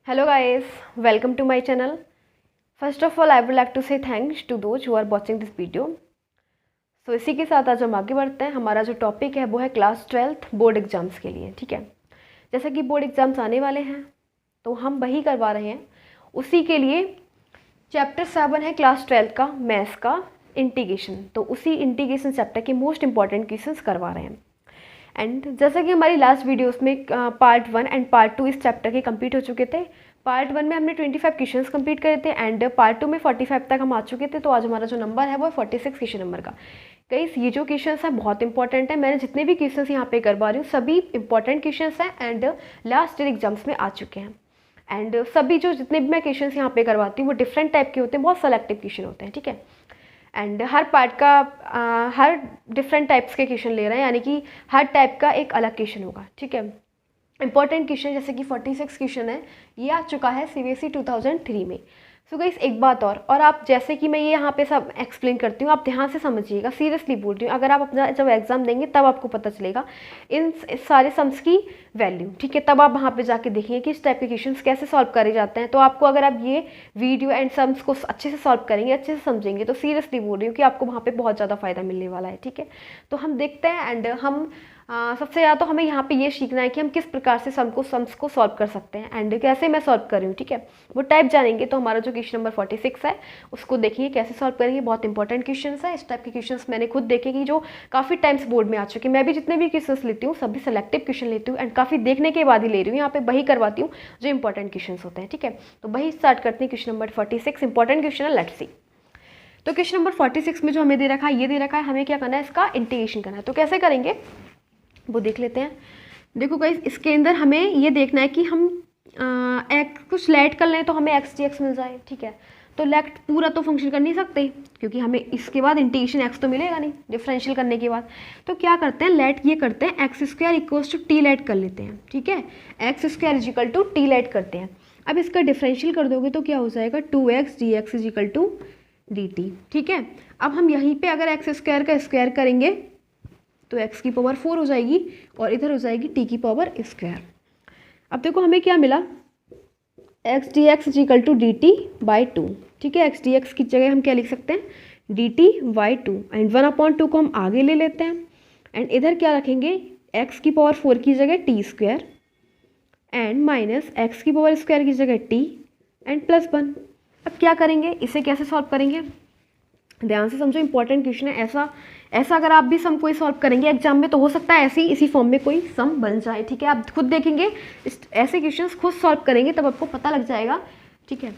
Hello guys, welcome to my channel. First of all, I would like to say thanks to those who are watching this video. So इसी के साथ आज हम आगे बढ़ते हैं। हमारा जो टॉपिक है वो है क्लास 12th बोर्ड एग्जाम्स के लिए। ठीक है, जैसा कि बोर्ड एग्जाम्स आने वाले हैं तो हम वही करवा रहे हैं। उसी के लिए चैप्टर 7 है क्लास 12th का मैथ्स का इंटीग्रेशन। तो उसी इंटीग्रेशन चैप्टर के मोस्ट इंपॉर्टेंट क्वेश्चंस करवा रहे हैं। एंड जैसा कि हमारी लास्ट वीडियोस में पार्ट 1 एंड पार्ट 2 इस चैप्टर के कंप्लीट हो चुके थे। पार्ट 1 में हमने 25 क्वेश्चंस कंप्लीट करे थे एंड पार्ट 2 में 45 तक हम आ चुके थे। तो आज हमारा जो नंबर है वो है 46 क्वेश्चन नंबर का। कई ये जो क्वेश्चंस हैं बहुत इंपॉर्टेंट है। मैंने जितने भी क्वेश्चंस यहाँ पे करवा रही हूँ सभी इंपॉर्टेंट क्वेश्चंस हैं एंड लास्ट ईयर एग्जाम्स में आ चुके हैं। एंड सभी जो जितने भी मैं क्वेश्चंस यहाँ पे करवाती हूँ वो डिफरेंट टाइप के होते हैं, बहुत सेलेक्टिव क्वेश्चन होते हैं। ठीक है, एंड हर पार्ट का हर डिफरेंट टाइप्स के क्वेश्चन ले रहे हैं, यानी कि हर टाइप का एक अलग क्वेश्चन होगा। ठीक है, इंपॉर्टेंट क्वेश्चन जैसे कि 46 क्वेश्चन है, ये आ चुका है CBSE 2003 में। सो गाइस एक बात और आप जैसे कि मैं ये यहाँ पे सब एक्सप्लेन करती हूँ, आप ध्यान से समझिएगा, सीरियसली बोल रही हूँ। अगर आप अपना जब एग्जाम देंगे तब आपको पता चलेगा इन सारे सम्स की वैल्यू। ठीक है, तब आप वहाँ पे जाके देखेंगे कि इस टाइप के क्वेश्चंस कैसे सॉल्व करे जाते हैं। तो आपको अगर आप ये वीडियो एंड सम्स को अच्छे से सॉल्व करेंगे, अच्छे से समझेंगे, तो सीरियसली बोल रही हूँ कि आपको वहाँ पे बहुत ज़्यादा फायदा मिलने वाला है। ठीक है, तो हम देखते हैं एंड हम सबसे ज़्यादा तो हमें यहाँ पे ये सीखना है कि हम किस प्रकार से सम्स को सॉल्व कर सकते हैं एंड कैसे मैं सॉल्व कर रही हूँ। ठीक है, वो टाइप जानेंगे तो हमारा जो क्वेश्चन नंबर 46 है उसको देखेंगे कैसे सॉल्व करेंगे। बहुत इंपॉर्टेंट क्वेश्चन है। इस टाइप के क्वेश्चन मैंने खुद देखे कि जो काफ़ी टाइम्स बोर्ड में आ चुके हैं। मैं भी जितने भी क्वेश्चन लेती हूँ सभी सेलेक्टिव क्वेश्चन लेती हूँ एंड काफ़ी देखने के बाद ही ले रही हूँ। यहाँ पे वही करवाती हूँ जो इंपॉर्टेंट क्वेश्चन होते हैं। ठीक है, तो वही स्टार्ट करते हैं। क्वेश्चन नंबर 46 इंपॉर्टेंट क्वेश्चन है, लेट्स सी। तो क्वेश्चन नंबर 46 में जो हमें दे रखा है, ये दे रखा है हमें क्या करना है, इसका इंटीग्रेशन करना है। तो कैसे करेंगे वो देख लेते हैं। देखो गाइस, इसके अंदर हमें ये देखना है कि हम कुछ लेट कर लें तो हमें x dx मिल जाए। ठीक है, तो लेट पूरा तो फंक्शन कर नहीं सकते क्योंकि हमें इसके बाद इंटीग्रेशन x तो मिलेगा नहीं डिफरेंशियल करने के बाद। तो क्या करते हैं, लेट ये करते हैं x square equals to t let कर लेते हैं। ठीक है, x square is equal to t let करते हैं। अब इसका डिफरेंशियल कर दोगे तो क्या हो जाएगा, 2x dx is equal to dt। ठीक है, अब हम यहीं पर अगर एक्स स्क्वायर का स्क्वायर करेंगे तो x की पावर 4 हो जाएगी और इधर हो जाएगी t की पावर स्क्वायर। अब देखो हमें क्या मिला, x dx is equal to dt by 2। ठीक है, x dx की जगह हम क्या लिख सकते हैं, dt बाई 2 एंड 1/2 को हम आगे ले लेते हैं एंड इधर क्या रखेंगे, x की पावर 4 की जगह t square and minus x की पावर स्क्वायर की जगह t एंड प्लस 1। अब क्या करेंगे, इसे कैसे सॉल्व करेंगे, ध्यान से समझो, इंपॉर्टेंट क्वेश्चन है। ऐसा अगर आप भी सम कोई सॉल्व करेंगे एग्जाम में तो हो सकता है ऐसे ही इसी फॉर्म में कोई सम बन जाए। ठीक है, आप खुद देखेंगे, ऐसे क्वेश्चंस खुद सॉल्व करेंगे तब आपको पता लग जाएगा। ठीक है,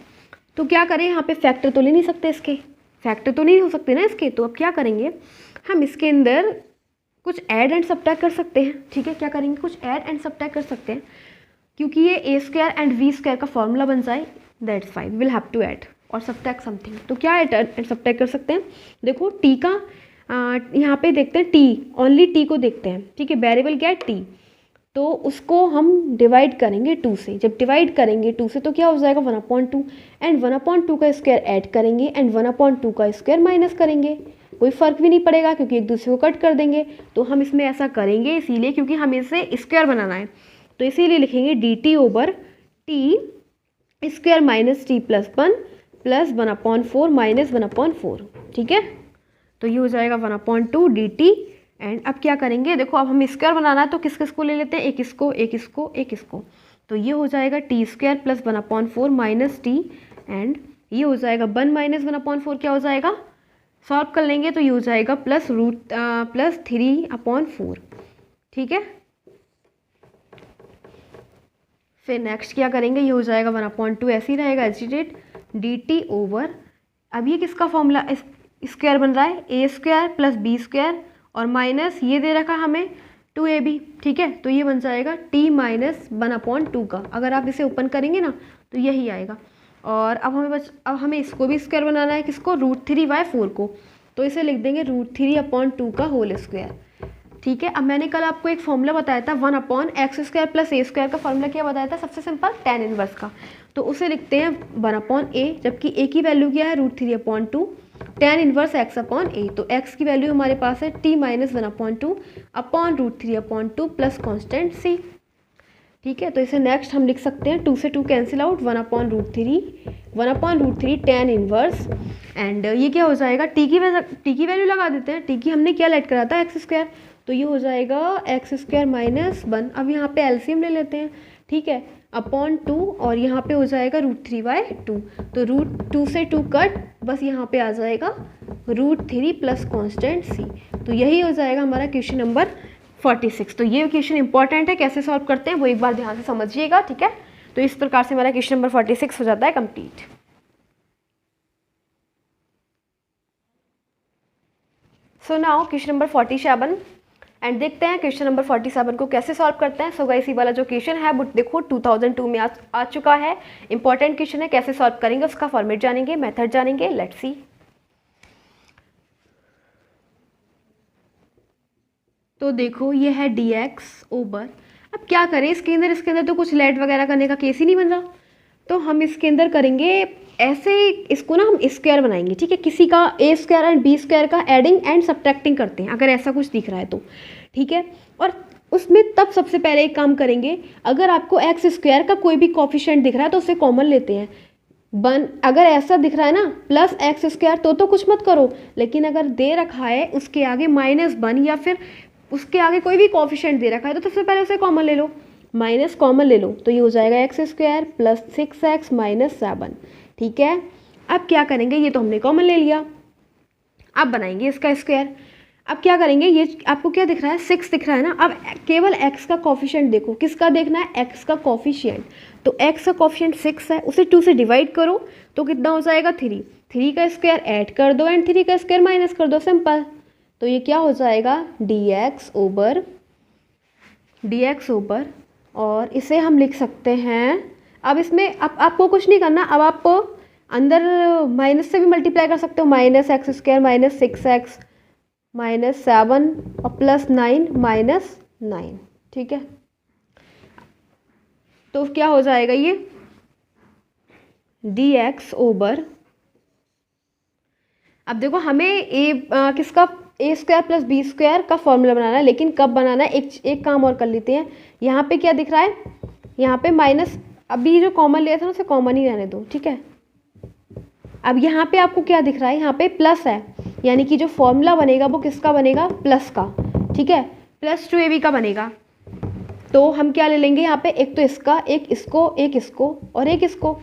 तो क्या करें, यहाँ पे फैक्टर तो ले नहीं सकते, इसके फैक्टर तो नहीं हो सकते ना इसके। तो अब क्या करेंगे, हम इसके अंदर कुछ ऐड एंड सब्ट्रैक्ट कर सकते हैं। ठीक है, क्या करेंगे, कुछ ऐड एंड सब्ट्रैक्ट कर सकते हैं क्योंकि ये a square and v square का फॉर्मूला बन जाए, that's why will have to add और सब्ट्रैक्ट समथिंग। तो क्या ऐड एंड सब्ट्रैक्ट कर सकते हैं, देखो t का यहाँ पे देखते हैं t, ओनली t को देखते हैं। ठीक है, वेरिएबल क्या है t, तो उसको हम डिवाइड करेंगे 2 से। जब डिवाइड करेंगे 2 से तो क्या हो जाएगा 1/2 एंड 1/2 का स्क्वायर ऐड करेंगे एंड 1/2 का स्क्वायर माइनस करेंगे। कोई फ़र्क भी नहीं पड़ेगा क्योंकि एक दूसरे को कट कर देंगे। तो हम इसमें ऐसा करेंगे इसीलिए क्योंकि हमें इसे स्क्वायर बनाना है, तो इसीलिए लिखेंगे dt over t square minus t plus 1 plus 1/4 minus 1/4। ठीक है, तो ये हो जाएगा 1/2 dt एंड अब क्या करेंगे, देखो अब हम स्क्वायर बनाना है तो किस किस को ले लेते हैं, एक इसको एक इसको एक इसको। तो ये हो जाएगा T square plus 1/4 minus T and ये हो जाएगा 1 माइनस 1/4 क्या हो जाएगा, सॉल्व कर लेंगे तो ये हो जाएगा प्लस 3/4। ठीक है, फिर नेक्स्ट क्या करेंगे, ये हो जाएगा 1/2 ऐसे ही रहेगा एजिटेड dt ओवर, अब ये किसका फॉर्मूला स्क्वायर बन रहा है, a square plus b square और माइनस ये दे रखा हमें 2ab। ठीक है, तो ये बन जाएगा t माइनस 1/2 का। अगर आप इसे ओपन करेंगे ना तो यही आएगा। और अब हमें इसको भी स्क्वायर बनाना है, किसको, √3/4 को। तो इसे लिख देंगे √3/2 का होल स्क्वायर। ठीक है, अब मैंने कल आपको एक फॉर्मूला बताया था 1/x square plus a square का फॉर्मूला क्या बताया था, सबसे सिंपल tan इनवर्स का। तो उसे लिखते हैं 1/a, जबकि a की वैल्यू क्या है √3/2 tan inverse x upon a। तो x की वैल्यू हमारे पास है t minus 1/2 upon √3/2 plus constant c। ठीक है, तो इसे नेक्स्ट हम लिख सकते हैं 2 से 2 cancel out, 1/√3 tan inverse, and ये क्या हो जाएगा, टी की वैल्यू लगा देते हैं। टी की हमने क्या लेट करा था, x², तो ये हो जाएगा x² - 1। अब यहाँ पे एलसीएम ले लेते हैं, ठीक है, अपॉन 2, और यहाँ पे हो जाएगा √3/2, तो √2 से 2 कट, बस यहाँ पे आ जाएगा √3 प्लस कॉन्स्टेंट c। तो यही हो जाएगा हमारा क्वेश्चन नंबर 46। तो ये क्वेश्चन इंपॉर्टेंट है, कैसे सॉल्व करते हैं वो एक बार ध्यान से समझिएगा, ठीक है। तो इस प्रकार से हमारा क्वेश्चन नंबर 46 हो जाता है complete. So now question number 47, and देखते हैं क्वेश्चन नंबर 47 को कैसे सॉल्व करते हैं। सो गाइस, ये वाला जो क्वेश्चन है वो देखो 2002 में आ चुका है, इंपॉर्टेंट क्वेश्चन है। कैसे सॉल्व करेंगे उसका फॉर्मेट जानेंगे, मेथड जानेंगे, लेट्स सी। तो देखो ये है dx ओवर, अब क्या करें इसके अंदर तो कुछ लेट वगैरह करने का केस ही नहीं बन रहा, तो हम इसके अंदर करेंगे ऐसे, इसको ना हम स्क्वायर बनाएंगे, ठीक है। किसी का a² एंड b² का एडिंग एंड सब्ट्रैक्टिंग करते हैं, अगर ऐसा कुछ दिख रहा है तो, ठीक है। और उसमें तब सबसे पहले एक काम करेंगे, अगर आपको x² का कोई भी कोफिशिएंट दिख रहा है तो उसे कॉमन लेते हैं। अगर ऐसा दिख रहा है ना +x² तो कुछ मत करो, लेकिन अगर दे रखा है उसके आगे -1 या फिर उसके आगे कोई भी कोफिशिएंट दे रखा है तो सबसे पहले उसे कॉमन ले लो, माइनस कॉमन ले लो, तो ये हो जाएगा x² + 6x - 7, ठीक है। अब क्या करेंगे, ये तो हमने कॉमन ले लिया, अब बनाएंगे इसका स्क्वायर। अब क्या करेंगे, ये आपको क्या दिख रहा है, 6 दिख रहा है ना, अब केवल x का कोफिशिएंट देखो, किसका देखना है, x का कोफिशिएंट, तो x का कोफिशिएंट 6 है, उसे 2 से डिवाइड करो तो कितना हो जाएगा 3 का स्क्वायर ऐड कर दो एंड 3 का स्क्वायर माइनस कर दो, सिंपल। तो ये क्या हो जाएगा dx ओवर, और इसे हम लिख सकते हैं, अब इसमें अब आपको कुछ नहीं करना, अब आप अंदर माइनस से भी मल्टीप्लाई कर सकते हो, -x² - 6x - 7 और +9 - 9, ठीक है। तो क्या हो जाएगा ये dx ओवर, अब देखो हमें किसका a² + b² का फॉर्मूला बनाना है, लेकिन कब बनाना है, एक काम और कर लेते हैं। यहाँ पे क्या दिख रहा है, यहाँ पे माइनस, अभी जो कॉमन लिया था ना उसे कॉमन ही रहने दो, ठीक है। अब यहाँ पे आपको क्या दिख रहा है, यहाँ पे प्लस है, यानी कि जो फॉर्मूला बनेगा वो किसका बनेगा, प्लस का, ठीक है, +2ab का बनेगा। तो हम क्या ले लेंगे यहाँ पे, एक तो इसका, एक इसको और एक इसको,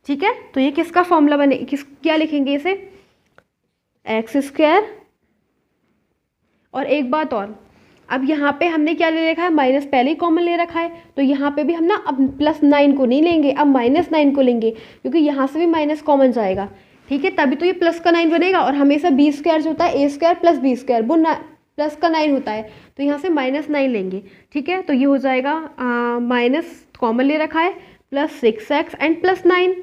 ठीक है। तो ये किसका फॉर्मूला बने, क्या लिखेंगे इसे, x²। और एक बात और, अब यहाँ पे हमने क्या ले रखा है, माइनस पहले ही कॉमन ले रखा है, तो यहाँ पे भी हम ना अब +9 को नहीं लेंगे, अब -9 को लेंगे, क्योंकि यहाँ से भी माइनस कॉमन जाएगा, ठीक है, तभी तो ये प्लस का 9 बनेगा। और हमेशा b² जो होता है a² + b² वो प्लस का 9 होता है, तो यहाँ से -9 लेंगे, ठीक है। तो ये हो जाएगा माइनस कॉमन ले रखा है, +6x एंड +9,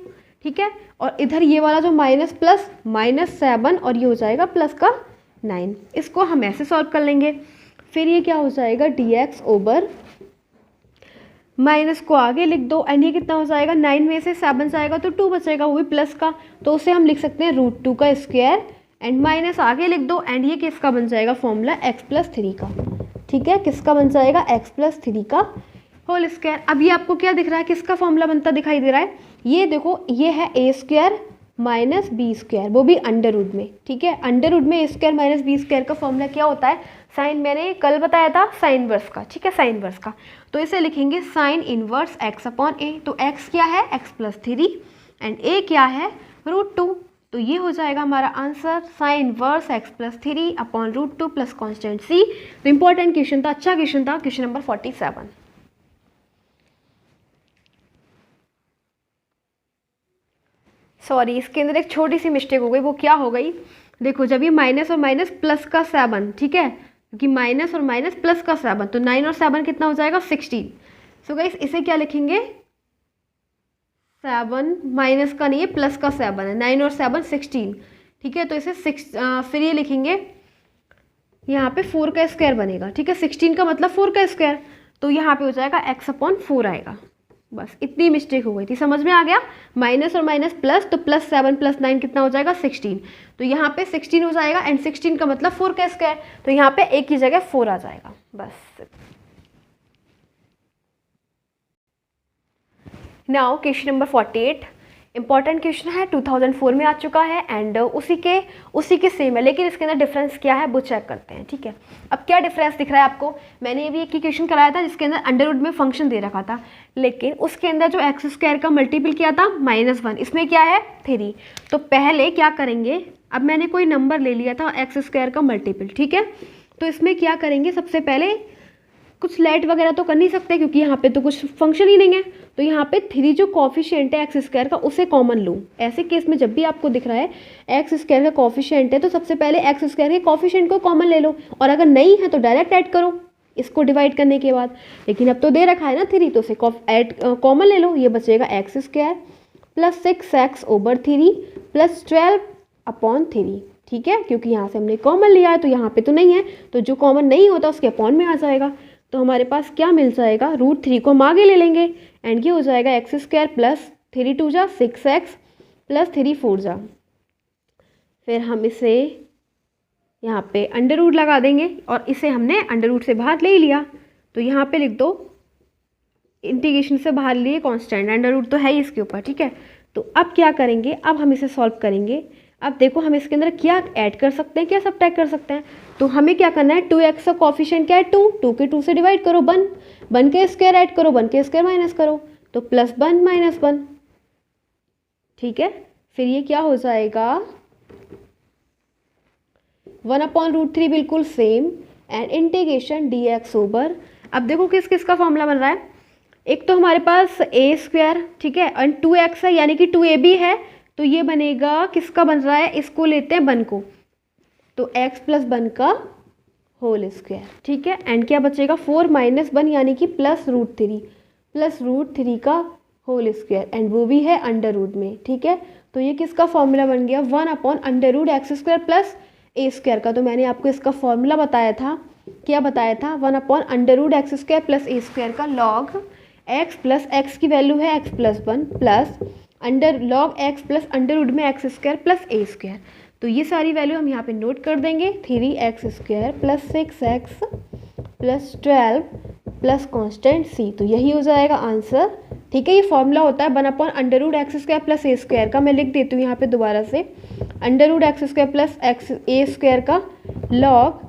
ठीक है। और इधर ये वाला जो माइनस प्लस -7 और ये हो जाएगा प्लस का 9, इसको हम ऐसे सॉल्व कर लेंगे। फिर ये क्या हो जाएगा, dx ओवर, माइनस को आगे लिख दो एंड ये कितना हो जाएगा, 9 में से 7 जाएगा तो 2 बचेगा, वो भी प्लस का, तो उसे हम लिख सकते हैं √2 का स्क्वायर एंड माइनस आगे लिख दो एंड ये किसका बन जाएगा फॉर्मूला, x + 3 का, ठीक है। किसका बन जाएगा, x + 3 का होल स्क्वायर। अब ये आपको क्या दिख रहा है, किसका फॉर्मूला बनता दिखाई दे रहा है, ये देखो, ये है a² - b², वो भी अंडर में, ठीक है। अंडर में a² - b² का फॉर्मूला क्या होता है, साइन, मैंने कल बताया था साइन इनवर्स का, ठीक है, साइन इनवर्स का। तो इसे लिखेंगे साइन इनवर्स x/a, तो x क्या है, x + 3 एंड a क्या है, √2, तो ये हो जाएगा हमारा answer, sine inverse x + 3 upon √2 plus constant c। तो इंपॉर्टेंट क्वेश्चन था, अच्छा क्वेश्चन था, क्वेश्चन नंबर 47। सॉरी, इसके अंदर एक छोटी सी मिस्टेक हो गई, वो क्या हो गई, देखो जब ये माइनस और माइनस प्लस का 7, ठीक है, क्योंकि माइनस और माइनस प्लस का 7, तो 9 और 7 कितना हो जाएगा 16। सो गाइस इसे क्या लिखेंगे, 7 माइनस का नहीं है, प्लस का 7 है, 9 और 7 16, ठीक है। तो इसे फिर ये लिखेंगे, यहाँ पे 4 का स्क्वायर बनेगा, ठीक है, 16 का मतलब 4 का स्क्वायर, तो यहाँ पे हो जाएगा x/4 आएगा। बस इतनी मिस्टेक हो गई थी, समझ में आ गया, माइनस और माइनस प्लस, तो +7 + 9 कितना हो जाएगा 16, तो यहाँ पे 16 हो जाएगा एंड 16 का मतलब 4 का स्क्वायर, तो यहाँ पे एक की जगह 4 आ जाएगा, बस। Now question number 48 important question है, 2004 में आ चुका है एंड उसी के सेम है, लेकिन इसके अंदर डिफरेंस क्या है वो चेक करते हैं। ठीक है, अब क्या डिफरेंस दिख रहा है आपको, मैंने भी एक ही क्वेश्चन कराया था जिसके अंदर अंडर रूट में फंक्शन दे रखा था, लेकिन उसके अंदर जो एक्स स्क्वायर का मल्टीपल किया था -1, इसमें क्या है 3। तो पहले क्या करेंगे, अब मैंने कोई नंबर ले लिया था एक्स स्क्वायर का मल्टीपल, ठीक है, तो इसमें क्या करेंगे, सबसे पहले कुछ लेट वगैरह तो कर नहीं सकते क्योंकि यहाँ पे तो कुछ फंक्शन ही नहीं है, तो यहाँ पे 3 जो कॉफिशिएंट है एक्स स्क्वायर का उसे कॉमन लूँ। ऐसे केस में जब भी आपको दिख रहा है एक्स स्क्वायर का कॉफिशिएंट है तो सबसे पहले एक्स स्क्वायर के कॉफिशिएंट को कॉमन ले लो, और अगर नहीं है तो डायरेक्ट ऐड करो इसको डिवाइड करने के बाद। लेकिन अब तो दे रखा है ना 3, तो उसे ऐड कॉमन ले लो, ये बचेगा x square plus 6x/3 plus 12/3। ठीक है, क्योंकि यहाँ से हमने कॉमन लिया है तो यहाँ पे तो नहीं है, तो जो कॉमन नहीं होता उसके अपॉन में आ जाएगा। तो हमारे पास क्या मिल जाएगा, √3 को हम आगे ले लेंगे एंड ये हो जाएगा एक्स स्क्वायर प्लस 3 2 जा 6x प्लस 3 4 जा। फिर हम इसे यहाँ पे अंडर रूट लगा देंगे और इसे हमने अंडर रूट से बाहर ले लिया, तो यहाँ पे लिख दो इंटीग्रेशन से बाहर लिए कांस्टेंट, अंडर रूट तो है ही इसके ऊपर। ठीक है, तो अब क्या करेंगे, अब हम इसे सॉल्व करेंगे। अब देखो हम इसके अंदर क्या ऐड कर सकते हैं, क्या सब्ट्रैक्ट कर सकते हैं, तो हमें क्या करना है, 2x का कॉफिशिएंट क्या है 2 के 2 से डिवाइड करो 1 के स्क्वायर ऐड करो 1 के स्क्वायर माइनस करो, तो +1 -1। ठीक है, फिर ये क्या हो जाएगा 1/√3 बिल्कुल same and integration dx over. अब देखो किस किस का फॉर्मूला बन रहा है, एक तो हमारे पास a², ठीक है, और 2x है यानी कि 2ab है, तो ये बनेगा किसका बन रहा है, इसको लेते हैं 1 को, तो x + 1 का होल स्क्वायर। ठीक है, एंड क्या बचेगा 4 - 1 यानी कि +√3 का होल स्क्वायर, एंड वो भी है अंडर रूट में। ठीक है, तो ये किसका फॉर्मूला बन गया 1/√x² प्लस a² का। तो मैंने आपको इसका फॉर्मूला बताया था, क्या बताया था, 1/√x² प्लस a² का लॉग x प्लस x की वैल्यू है x + 1 plus log x plus under root में x² प्लस a²। तो ये सारी वैल्यू हम यहाँ पे नोट कर देंगे, 3x² plus 6x plus 12 plus constant c, तो यही हो जाएगा आंसर। ठीक है, ये फॉर्मूला होता है 1/√x² प्लस a² का, मैं लिख देती हूँ यहाँ पे दोबारा से, √x² प्लस a² का log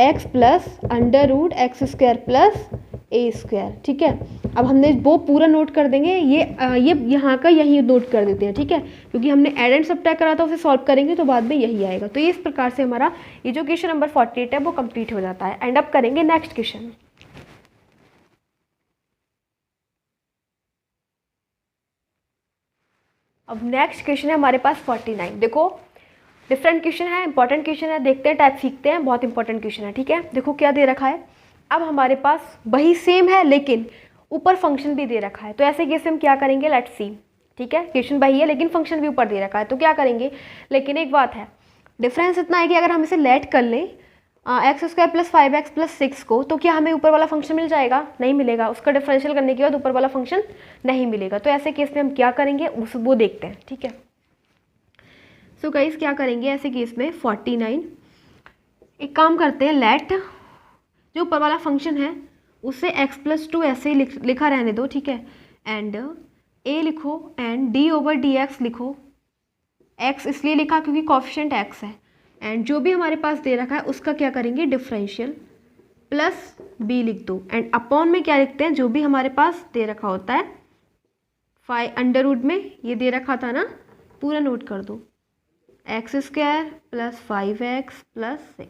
x plus √x² plus a²। ठीक है, अब हमने वो पूरा नोट कर देंगे, ये यहाँ का यही नोट कर देते हैं। ठीक है, क्योंकि हमने ऐड एंड सब्ट्रैक्ट करा था, उसे सॉल्व करेंगे तो बाद में यही आएगा। तो ये इस प्रकार से हमारा ये जो क्वेश्चन नंबर 48 है वो कंप्लीट हो जाता है। एंड अब करेंगे नेक्स्ट क्वेश्चन। अब नेक्स्ट क्वेश्चन है हमारे पास 49। देखो डिफरेंट क्वेश्चन है, इंपॉर्टेंट क्वेश्चन है, देखते हैं टाइप सीखते हैं, बहुत इंपॉर्टेंट क्वेश्चन है। ठीक है, देखो क्या दे रखा है, अब हमारे पास वही सेम है लेकिन ऊपर फंक्शन भी दे रखा है, तो ऐसे केस में हम क्या करेंगे, लेट्स सी। ठीक है, क्वेश्चन वही है लेकिन फंक्शन भी ऊपर दे रखा है, तो क्या करेंगे, लेकिन एक बात है, डिफरेंस इतना है कि अगर हम इसे लेट कर लें x² प्लस 5x प्लस 6 को, तो क्या हमें ऊपर वाला फंक्शन मिल जाएगा, नहीं मिलेगा, उसका डिफरेंशियल करने के बाद ऊपर वाला फंक्शन नहीं मिलेगा। तो ऐसे केस में हम क्या करेंगे वो देखते हैं। ठीक है, सो गाइस क्या करेंगे ऐसे केस में 49, एक काम करते हैं, लेट जो ऊपर वाला फंक्शन है उसे x + 2 ऐसे ही लिखा रहने दो। ठीक है, एंड a लिखो एंड d/dx लिखो, x इसलिए लिखा क्योंकि कॉफिशिएंट x है, एंड जो भी हमारे पास दे रखा है उसका क्या करेंगे डिफरेंशियल प्लस b लिख दो, एंड अपॉन में क्या लिखते हैं, जो भी हमारे पास दे रखा होता है, अंडर रूट में ये दे रखा था ना, पूरा नोट कर दो, x² प्लस 5x प्लस 6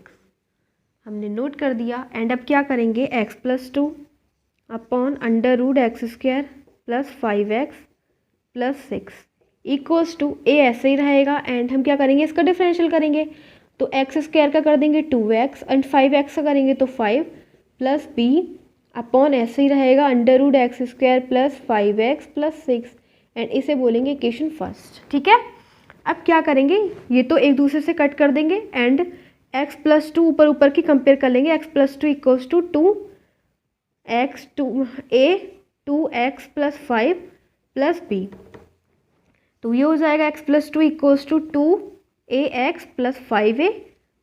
हमने नोट कर दिया। एंड अब क्या करेंगे x + 2 upon √x² plus 5x plus 6 equals to a ऐसे ही रहेगा, एंड हम क्या करेंगे इसका डिफरेंशियल करेंगे, तो x² का कर देंगे 2x एंड 5x का करेंगे तो 5 प्लस b अपॉन ऐसे ही रहेगा √x² plus 5x plus 6, and इसे बोलेंगे इक्वेशन फर्स्ट। ठीक है, अब क्या करेंगे, ये तो एक दूसरे से कट कर देंगे एंड x + 2 ऊपर की कंपेयर कर लेंगे, x + 2 equals to 2x plus 5 plus b, तो ये हो जाएगा x + 2 equals to 2ax plus 5a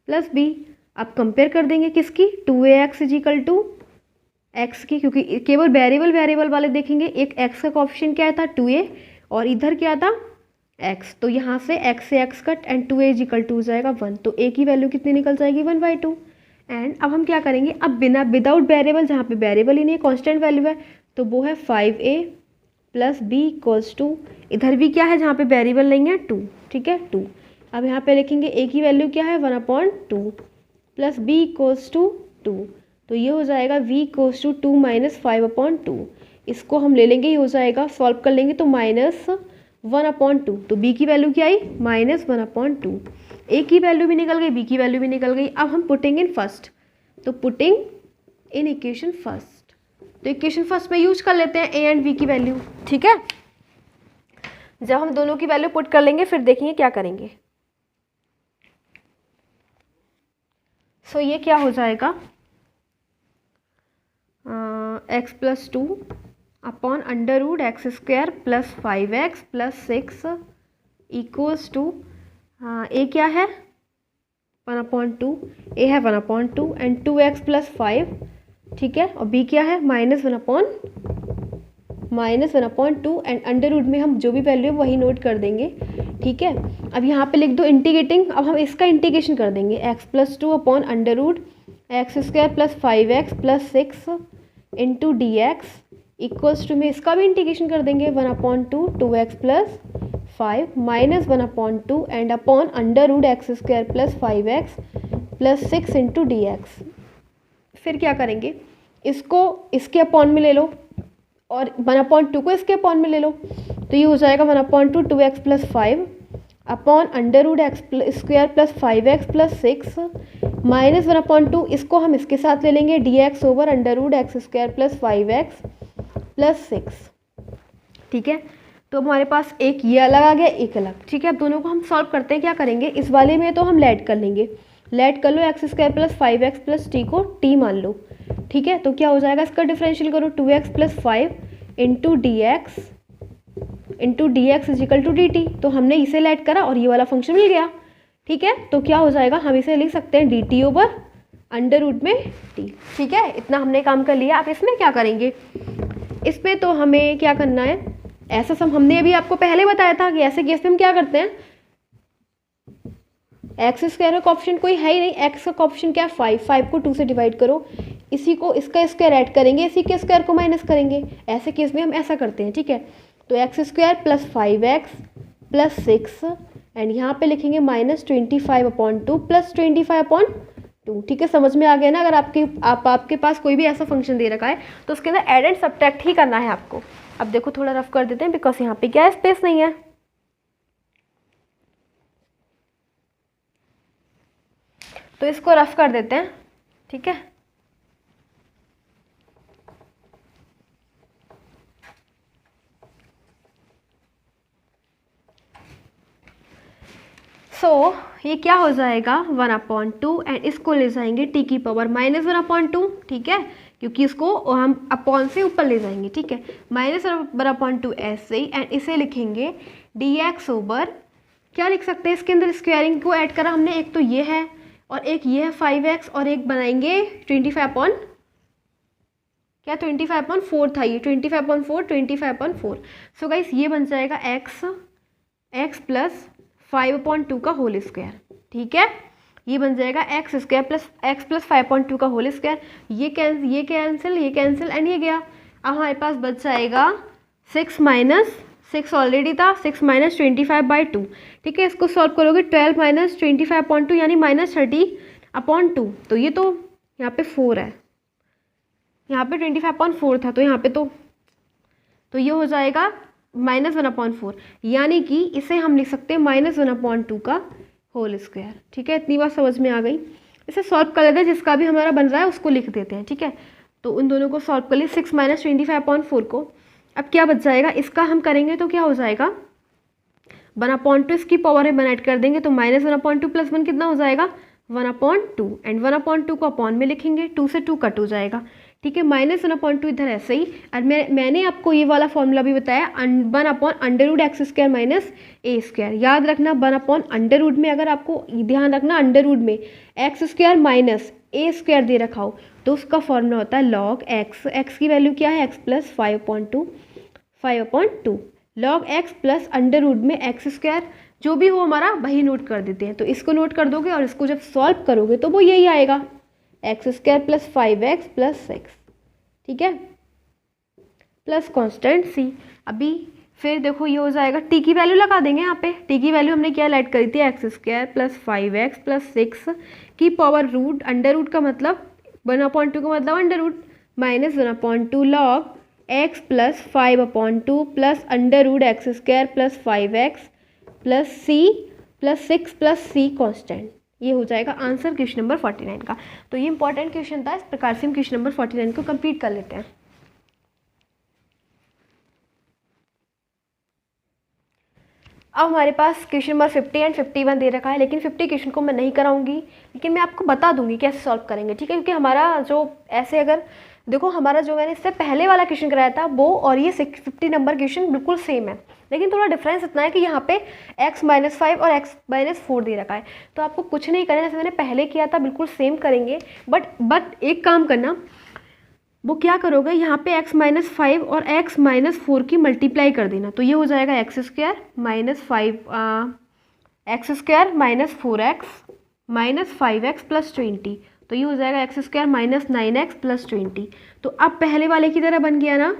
plus b। अब कंपेयर कर देंगे किसकी, 2ax इजिकल टू एक्स की, क्योंकि केवल वेरिएबल वाले देखेंगे। एक एक्स का कोएफिशिएंट क्या था 2a और इधर क्या था एक्स, तो यहाँ से x cut and 2a is equal to हो जाएगा 1, तो a की वैल्यू कितनी निकल जाएगी 1/2। एंड अब हम क्या करेंगे, अब विदाउट वेरिएबल, जहाँ पे वेरिएबल ही नहीं है कॉन्स्टेंट वैल्यू है, तो वो है 5a plus B equals to, इधर भी क्या है जहाँ पे वेरिएबल नहीं है 2, ठीक है 2। अब यहाँ पे लिखेंगे a की वैल्यू क्या है 1/2 प्लस b इक्वल्स टू 2, तो ये हो जाएगा v इक्वल्स टू 2 माइनस 5/2। इसको हम ले लेंगे, ये हो जाएगा सॉल्व कर लेंगे तो -1/2, तो b की वैल्यू क्या आई -1/2। a की वैल्यू भी निकल गई, b की वैल्यू भी निकल गई। अब हम पुटिंग इन फर्स्ट, तो पुटिंग इन इक्वेशन फर्स्ट, तो इक्वेशन फर्स्ट में यूज कर लेते हैं a एंड b की वैल्यू, ठीक है। जब हम दोनों की वैल्यू पुट कर लेंगे फिर देखेंगे क्या करेंगे। सो ये क्या हो जाएगा x plus 2 upon under root x square plus 5x plus 6 equals to a क्या है 1/2, ए है 1/2 एंड 2x प्लस 5, ठीक है, और b क्या है -1/2 एंड अंडर रूट में हम जो भी वैल्यू है वही नोट कर देंगे, ठीक है। अब यहाँ पे लिख दो इंटीग्रेटिंग, अब हम इसका इंटीग्रेशन कर देंगे x plus 2 upon under root x square plus 5x plus 6 into d x equals to में इसका भी इंटीग्रेशन कर देंगे 1/2 2x plus 5 minus 1/2 and upon under root x square plus 5x plus 6 into d x. फिर क्या करेंगे, इसको इसके अपॉन में ले लो और 1/2 को इसके अपॉन में ले लो, तो ये हो जाएगा 1/2 2x plus 5 upon under root x square plus 5x plus 6 minus 1/2, इसको हम इसके साथ ले लेंगे dx over under root x square plus 5x plus 6, ठीक है। तो हमारे पास एक ये अलग आ गया, एक अलग, ठीक है। अब दोनों को हम सॉल्व करते हैं, क्या करेंगे इस वाले में तो हम लेट कर लेंगे, लेट कर लो x square plus 5x plus t को t मान लो, ठीक है। तो क्या हो जाएगा, इसका डिफरेंशियल करो 2x plus 5 into d x is equal to d t, तो हमने इसे लेट करा और ये वाला फंक्शन मिल गया, ठीक है। तो क्या हो जाएगा, हम इसे लिख सकते हैं d t over under root में t, ठीक है। इतना हमने काम कर लिया। अब इसमें क्या करेंगे, इसमें तो हमें क्या करना है, ऐसा सब हमने अभी आपको पहले बताया था कि ऐसे केस में हम क्या करते हैं, एक्स स्क्वायर का कोएफिशिएंट कोई है ही नहीं, एक्स का कोएफिशिएंट क्या है 5 को 2 से डिवाइड करो, इसी को इसका स्क्वायर ऐड करेंगे, इसी के स्क्वायर को माइनस करेंगे, ऐसे केस में हम ऐसा करते हैं, ठीक है। तो x square plus 5x plus 6 and यहाँ पे लिखेंगे -25/2 प्लस 25/2, ठीक है। समझ में आ गया ना। अगर आपके पास कोई भी ऐसा फंक्शन दे रखा है तो उसके अंदर एड एंड सब्ट्रैक्ट ही करना है आपको। अब देखो थोड़ा रफ कर देते हैं बिकॉज यहाँ पे क्या है, स्पेस नहीं है, तो इसको रफ कर देते हैं, ठीक है। सो ये क्या हो जाएगा 1/2 एंड इसको ले जाएंगे t की पावर -1/2, ठीक है, क्योंकि इसको हम अपॉन से ऊपर ले जाएंगे, ठीक है। -1/2 ऐसे ही एंड इसे लिखेंगे dx ओवर, क्या लिख सकते हैं इसके अंदर, स्क्वायरिंग को ऐड करा हमने, एक तो ये है और एक ये है 5x और एक बनाएंगे 25/4 था, ये 25/4 सो गाइस ये बन जाएगा x प्लस 5/2 का होल स्क्वायर, ठीक है। ये बन जाएगा x square plus x plus 5/2 का होल स्क्वायर, ये कैंसिल एंड ये गया। अब हमारे पास बच जाएगा 6 ऑलरेडी था, 6 माइनस 25/2, ठीक है। इसको सॉल्व करोगे 12 माइनस 25/2 यानी -30/2, तो ये तो यहाँ पे 4 है, यहाँ पे 25/4 था, तो यहाँ पे तो ये हो जाएगा -1/4, यानी कि इसे हम लिख सकते हैं -1/2 का होल स्क्वायर, ठीक है। इतनी बात समझ में आ गई। इसे सॉल्व कर लेते हैं, जिसका भी हमारा बन रहा है उसको लिख देते हैं, ठीक है। तो उन दोनों को सॉल्व कर लिए 6 माइनस 25/4 को। अब क्या बच जाएगा, इसका हम करेंगे तो क्या हो जाएगा 1/2, इसकी पावर में ऐड कर देंगे तो -1/2 प्लस 1 कितना हो जाएगा 1/2 एंड 1/2 को अपॉन में लिखेंगे, 2 से 2 कट हो जाएगा, ठीक है। -1/2 इधर ऐसे ही, और मैंने आपको ये वाला फॉर्मूला भी बताया 1/√x² माइनस a², याद रखना 1/√, में अगर आपको ध्यान रखना अंडर रूट में x² माइनस a² दे रखा हो तो उसका फॉर्मूला होता है log x, x की वैल्यू क्या है, x plus 5/2 log x plus under root में एक्स स्क्वायर, जो भी हो हमारा वही नोट कर देते हैं। तो इसको नोट कर दोगे और इसको जब सॉल्व करोगे तो वो यही आएगा, x square plus 5x plus 6, ठीक है, प्लस कॉन्स्टेंट c। अभी फिर देखो ये हो जाएगा, टी की वैल्यू लगा लेंगे यहाँ पे। टी की वैल्यू हमने क्या ऐड करी थी, x square plus 5x plus 6 की पावर रूट, अंडर रूट का मतलब 1/2 का मतलब under root, minus 1/2 log x plus 5/2 plus under root x square plus 5x plus c plus 6 plus c constant. ये हो जाएगा आंसर क्वेश्चन नंबर 49 का। तो ये इंपॉर्टेंट क्वेश्चन था, इस प्रकार से हम क्वेश्चन नंबर 49 को कंप्लीट कर लेते हैं। अब हमारे पास क्वेश्चन नंबर 50 एंड 51 दे रखा है, लेकिन 50 क्वेश्चन को मैं नहीं कराऊंगी, लेकिन मैं आपको बता दूंगी कैसे सॉल्व करेंगे, ठीक है। क्योंकि हमारा जो ऐसे अगर देखो, हमारा जो मैंने इससे पहले वाला क्वेश्चन कराया था वो और ये 50 नंबर क्वेश्चन बिल्कुल सेम है, लेकिन थोड़ा डिफरेंस इतना है कि यहाँ पे x-5 और x-4 दे रखा है। तो आपको कुछ नहीं करना, जैसे मैंने पहले किया था बिल्कुल सेम करेंगे, बट एक काम करना, वो क्या करोगे, यहाँ पे x-5 और x-4 की मल्टीप्लाई कर देना। तो ये हो जाएगा x square minus 4x minus 5x plus 20। तो ये हो जाएगा x square minus 9x plus 20। तो अब पहले वाले की तरह बन गया ना,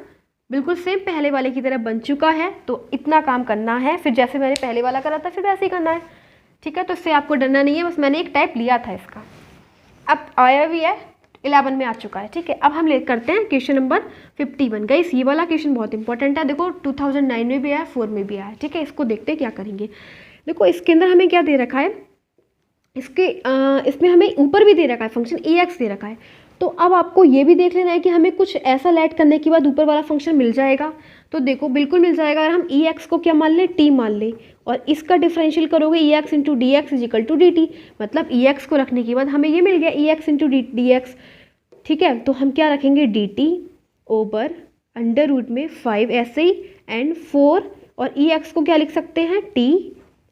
बिल्कुल सेम पहले वाले की तरह बन चुका है। तो इतना काम करना है, फिर जैसे मैंने पहले वाला करा था फिर वैसे ही करना है, ठीक है। तो इससे आपको डरना नहीं है, बस मैंने एक टाइप लिया था इसका, अब आया भी है 11 में आ चुका है, ठीक है। अब हम ले करते हैं क्वेश्चन नंबर 51। गाइस ये वाला क्वेश्चन बहुत इंपॉर्टेंट है, देखो 2009 में भी आया, 4 में भी आया, ठीक है। इसको देखते हैं क्या करेंगे। देखो इसके अंदर हमें क्या दे रखा है, इसमें हमें ऊपर भी दे रखा है फंक्शन ax दे रखा है। तो अब आपको ये भी देख लेना है कि हमें कुछ ऐसा ऐड करने के बाद ऊपर वाला फंक्शन मिल जाएगा। तो देखो बिल्कुल मिल जाएगा, अगर हम ex को क्या मान लें, t मान लें, और इसका डिफरेंशियल करोगे ex into d x is equal to d t, मतलब ex को रखने के बाद हमें ये मिल गया ex इंटू डी एक्स, ठीक है। तो हम क्या रखेंगे, d t over under root में 5 ऐसे ही एंड 4, और ex को क्या लिख सकते हैं, t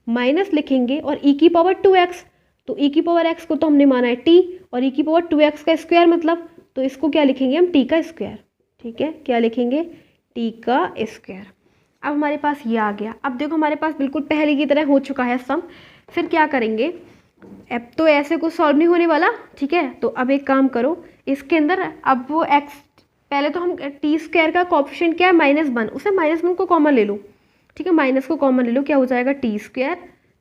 माइनस लिखेंगे और e की पावर 2x। तो e की पावर x को तो हमने माना है t, और e की पावर 2x का स्क्वायर मतलब, तो इसको क्या लिखेंगे हम, t का स्क्वायर, ठीक है। क्या लिखेंगे, t का स्क्वायर। अब हमारे पास ये आ गया। अब देखो हमारे पास बिल्कुल पहले की तरह हो चुका है सम। फिर क्या करेंगे, अब तो ऐसे कुछ सॉल्व नहीं होने वाला, ठीक है। तो अब एक काम करो, इसके अंदर अब वो x, पहले तो हम टी स्क्वायर का कोएफिशिएंट क्या है, -1, उसे -1 को कॉमन ले लो, ठीक है। माइनस को कॉमन ले लो, क्या हो जाएगा, T square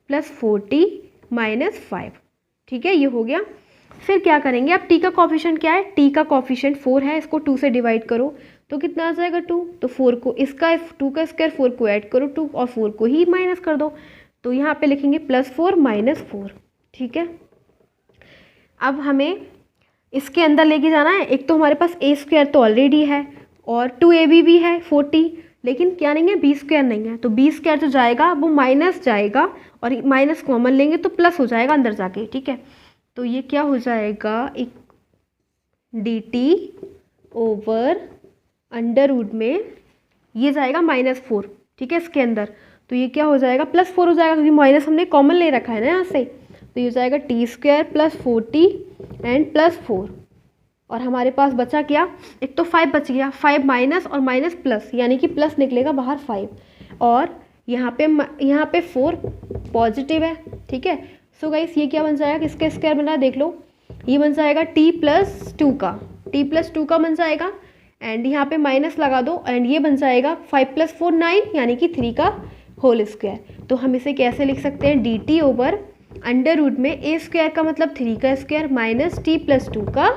plus 4t minus 5, ठीक है। ये हो गया। फिर क्या करेंगे, अब t का कोएफिशिएंट क्या है, t का कोएफिशिएंट 4 है, इसको 2 से डिवाइड करो तो कितना आ जाएगा 2। तो 4 को इसका 2 का स्क्वायर 4 को ऐड करो 2, और 4 को ही माइनस कर दो। तो यहाँ पे लिखेंगे +4 -4, ठीक है। अब हमें इसके अंदर लेके जाना है, एक तो हमारे पास a स्क्वायर तो ऑलरेडी है और 2ab भी है 40, लेकिन क्या नहीं है, b स्क्वायर नहीं है। तो b स्क्वायर जो जाएगा वो माइनस जाएगा, और माइनस कॉमन लेंगे तो प्लस हो जाएगा अंदर जाके, ठीक है। तो ये क्या हो जाएगा, एक dt ओवर अंडर रूट में ये जाएगा -4, ठीक है, इसके अंदर। तो ये क्या हो जाएगा, +4 हो जाएगा, क्योंकि माइनस हमने कॉमन ले रखा है ना यहाँ से। तो ये हो जाएगा टी स्क्वायर प्लस 40 एंड +4, और हमारे पास बचा क्या, एक तो 5 बच गया, 5 माइनस और माइनस प्लस, यानी कि प्लस निकलेगा बाहर 5, और यहाँ पे 4 पॉजिटिव है, ठीक है। सो गाइस ये क्या बन जाएगा, किसका स्क्वायर बन रहा है देख लो, ये बन जाएगा t+2 का बन जाएगा, एंड यहाँ पे माइनस लगा दो, एंड ये बन जाएगा 5 + 4 9, यानी कि 3 का होल स्क्वायर। तो हम इसे कैसे लिख सकते हैं, dt ओवर अंडर रूट में a स्क्वायर का मतलब 3 का स्क्वायर माइनस t+2 का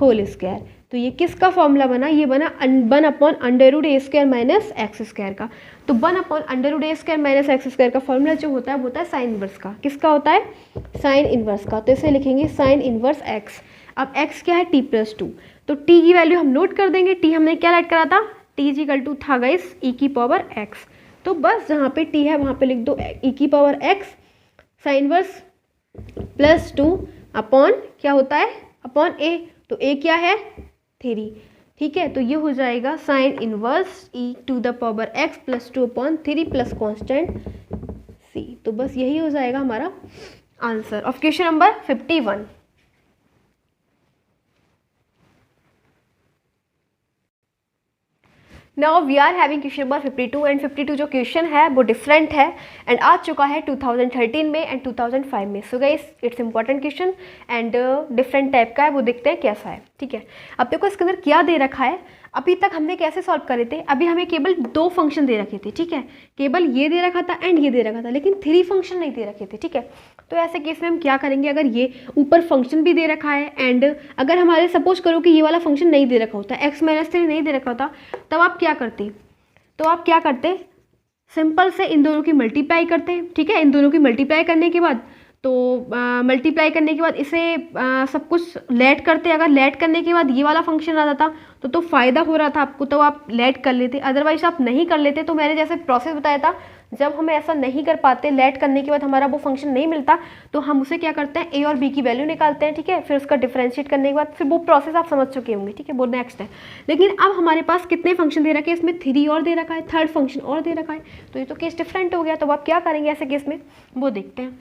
होल स्क्वायर। तो ये किसका फॉर्मूला बना, ये बना 1/√a square minus x square का। तो 1/√a square minus x square का फॉर्मूला जो होता है वो होता है साइन इनवर्स का। किसका होता है, साइन इनवर्स का। तो इसे लिखेंगे साइन इनवर्स x। अब x क्या है, t+2। तो t की वैल्यू हम नोट कर देंगे, t हमने क्या ऐड करा था, t = था गाइस e की पावर x। तो बस जहाँ पे t है वहाँ पे लिख दो e की power x sine inverse +2 upon क्या होता है, अपॉन a। तो a क्या है, 3, ठीक है। तो ये हो जाएगा sine inverse e⁻x + 2/3 plus constant c। तो बस यही हो जाएगा हमारा answer of question number 51। Now we are having question number 52 and 52 जो क्वेश्चन है वो डिफरेंट है एंड आ चुका है 2013 में एंड 2005 में. So guys it's important question and different type का है, वो देखते हैं कैसा है. ठीक है, अब देखो इसके अंदर क्या दे रखा है. अभी तक हमने कैसे सॉल्व करे थे, अभी हमें केवल 2 फंक्शन दे रखे थे. ठीक है, केवल ये दे रखा था एंड ये दे रखा था, लेकिन 3 फंक्शन नहीं दे रखे थे. ठीक है, तो ऐसे केस में हम क्या करेंगे, अगर ये ऊपर फंक्शन भी दे रखा है एंड अगर हमारे सपोज करो कि ये वाला फंक्शन नहीं दे रखा होता, x-3 नहीं दे रखा होता, तब आप क्या करते, तो आप क्या करते, सिंपल से इन दोनों की मल्टीप्लाई करते. ठीक है, इन दोनों की मल्टीप्लाई करने के बाद तो मल्टीप्लाई करने के बाद इसे सब कुछ लेट करते. अगर लेट करने के बाद ये वाला फंक्शन आ जाता तो फ़ायदा हो रहा था आपको, तो आप लेट कर लेते. अदरवाइज आप नहीं कर लेते. तो मैंने जैसे प्रोसेस बताया था, जब हम ऐसा नहीं कर पाते, लेट करने के बाद हमारा वो फंक्शन नहीं मिलता, तो हम उसे क्या करते हैं, ए और बी की वैल्यू निकालते हैं. ठीक है, फिर उसका डिफरेंशिएट करने के बाद फिर वो प्रोसेस आप समझ चुके होंगे. ठीक है, वो नेक्स्ट है. लेकिन अब हमारे पास कितने फंक्शन दे रखे हैं, इसमें 3 और दे रखा है, थर्ड फंक्शन और दे रखा है, तो ये तो केस डिफरेंट हो गया. तो आप क्या करेंगे ऐसे केस में, वो देखते हैं.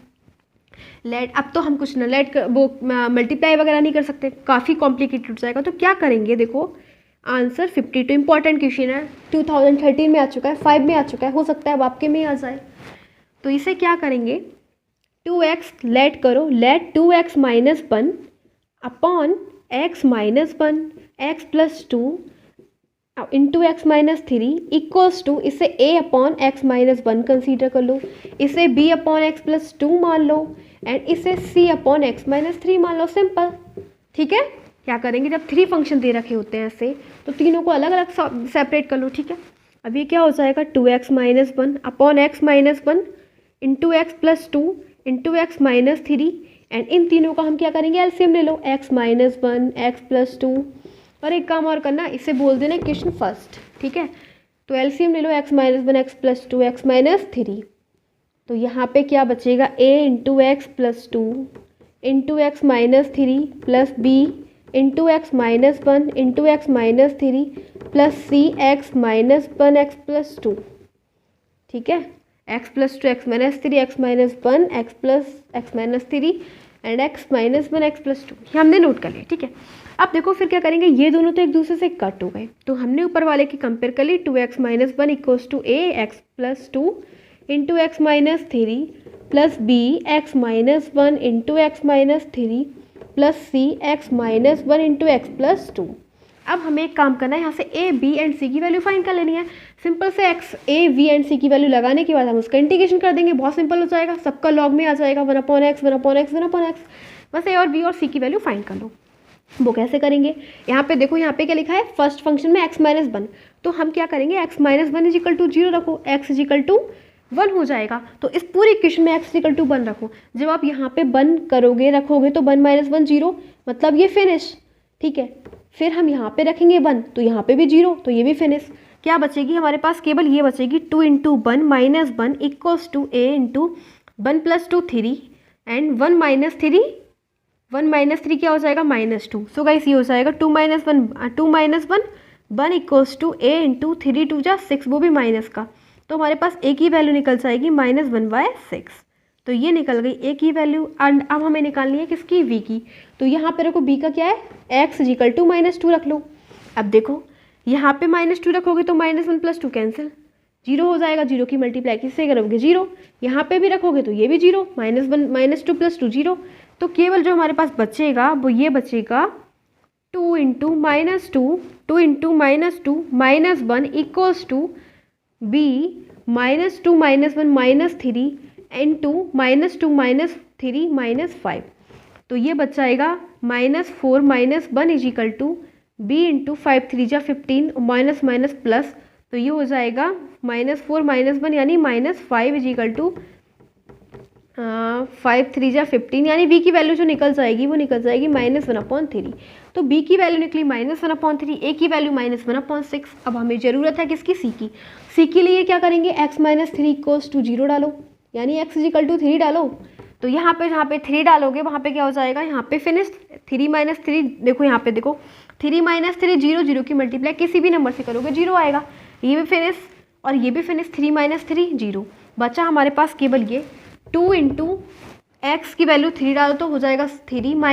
लेट, अब तो हम कुछ ना लेट कर, वो मल्टीप्लाई वगैरह नहीं कर सकते, काफ़ी कॉम्प्लिकेटेड हो जाएगा. तो क्या करेंगे, देखो आंसर 52 इंपॉर्टेंट क्वेश्चन है, 2013 में आ चुका है, 5 में आ चुका है, हो सकता है अब आपके में आ जाए. तो इसे क्या करेंगे, 2x लेट करो, let 2x minus 1 upon x minus 1 x plus 2 into x minus 3 equals to, इसे a upon x minus 1 consider कर लो, इसे b अपॉन एक्स प्लस 2 मान लो एंड इसे c अपॉन एक्स माइनस 3 मान लो. सिंपल. ठीक है, क्या करेंगे, जब 3 फंक्शन दे रखे होते हैं ऐसे, तो तीनों को अलग अलग सेपरेट कर लो. ठीक है, अब ये क्या हो जाएगा, 2x minus 1 upon x minus 1 into x plus 2 into x minus 3 and in तीनों का हम क्या करेंगे, एलसीएम ले लो, एक्स माइनस 1 एक्स प्लस 2. और एक काम और करना, इसे बोल देना क्वेश्चन फर्स्ट. ठीक है, तो एलसीएम ले लो, x minus 1 x plus 2 x minus 3. तो यहाँ पे क्या बचेगा, a into x plus 2 into x minus 3 plus b into x minus 1 into x minus 3 plus c x minus 1 x plus 2. ठीक है, x plus 2 x minus 3 x minus 1 x plus x minus 3 and x minus 1 x plus 2, ये हमने note कर लिया. ठीक है, अब देखो फिर क्या करेंगे, ये दोनों तो एक दूसरे से कट हो गए, तो हमने ऊपर वाले की कंपेयर कर ली, 2x minus 1 equals to a x plus 2 into x minus 3 plus b x minus 1 into x minus 3 plus c x minus 1 into x plus 2. अब हमें एक काम करना है, यहाँ से a b एंड c की वैल्यू फाइंड कर लेनी है. सिंपल से x a v and c की वैल्यू लगाने के बाद हम उसका इंटीग्रेशन कर देंगे, बहुत सिंपल हो जाएगा, सबका लॉग में आ जाएगा, 1 upon x 1 upon x 1 upon x. बस a और b और c की वैल्यू फाइंड कर लो. वो कैसे करेंगे, यहाँ पे देखो, यहाँ पे क्या लिखा है, फर्स्ट फंक्शन में x माइनस 1, तो हम क्या करेंगे, x माइनस 1 इजिकल टू 0 रखो, x इजिकल टू 1 हो जाएगा. तो इस पूरी इक्वेशन में x इजिकल टू 1 रखो. जब आप यहाँ पे 1 करोगे, रखोगे, तो 1 माइनस 1 0, मतलब ये फिनिश. ठीक है, फिर हम यहाँ पे रखेंगे 1, तो यहाँ पे भी 0, तो ये भी फिनिश. क्या बचेगी हमारे पास, केवल ये बचेगी, 2 into 1 minus 1 equals to a into 1 plus 2 3 and 1 minus 3, 1 minus 3 क्या हो जाएगा, माइनस 2. सो गाइस ये हो जाएगा 2 minus 1 1 equals to a into 3 2 जा 6, वो भी माइनस का. तो हमारे पास a की वैल्यू निकल जाएगी -1/6. तो ये निकल गई a की वैल्यू. एंड अब हमें निकालनी है किसकी, v की. तो यहाँ पे रखो b का क्या है, x इजिकल टू -2 रख लो. अब देखो यहाँ पे -2 रखोगे तो -1 प्लस 2 कैंसिल, 0 हो जाएगा, 0 की मल्टीप्लाई किससे करोगे, 0. यहाँ पे भी रखोगे तो ये भी 0, -2 प्लस 2 0. तो केवल जो हमारे पास बचेगा वो ये बचेगा, 2 into -2 2 into -2 -1 equals to b -2 -1 -3 into -2 -3 -5. तो ये बच जाएगा -4 -1 इजिकल टू b इंटू 5 3 जा 15 माइनस माइनस प्लस. तो ये हो जाएगा -4 -1 यानी -5 इजिकल टू 5 3 जा 15, यानी b की वैल्यू जो निकल जाएगी वो निकल जाएगी -1/3. तो b की वैल्यू निकली -1/3, a की वैल्यू -1/6. अब हमें ज़रूरत है किसकी, c की. c के लिए क्या करेंगे, x माइनस 3 इक्वल्स टू 0 डालो, यानी x इजिकल टू 3 डालो. तो यहाँ पे जहाँ पे 3 डालोगे वहाँ पे क्या हो जाएगा, यहाँ पे फिनिश. 3 - 3 देखो, यहाँ पे देखो, 3 - 3 0, 0 की मल्टीप्लाई किसी भी नंबर से करोगे 0 आएगा. ये भी फिनिश और ये भी फिनिश, 3 - 3 0. बचा हमारे पास केवल ये 2 इंटू एक्स की वैल्यू 3 डालो तो हो जाएगा 3 -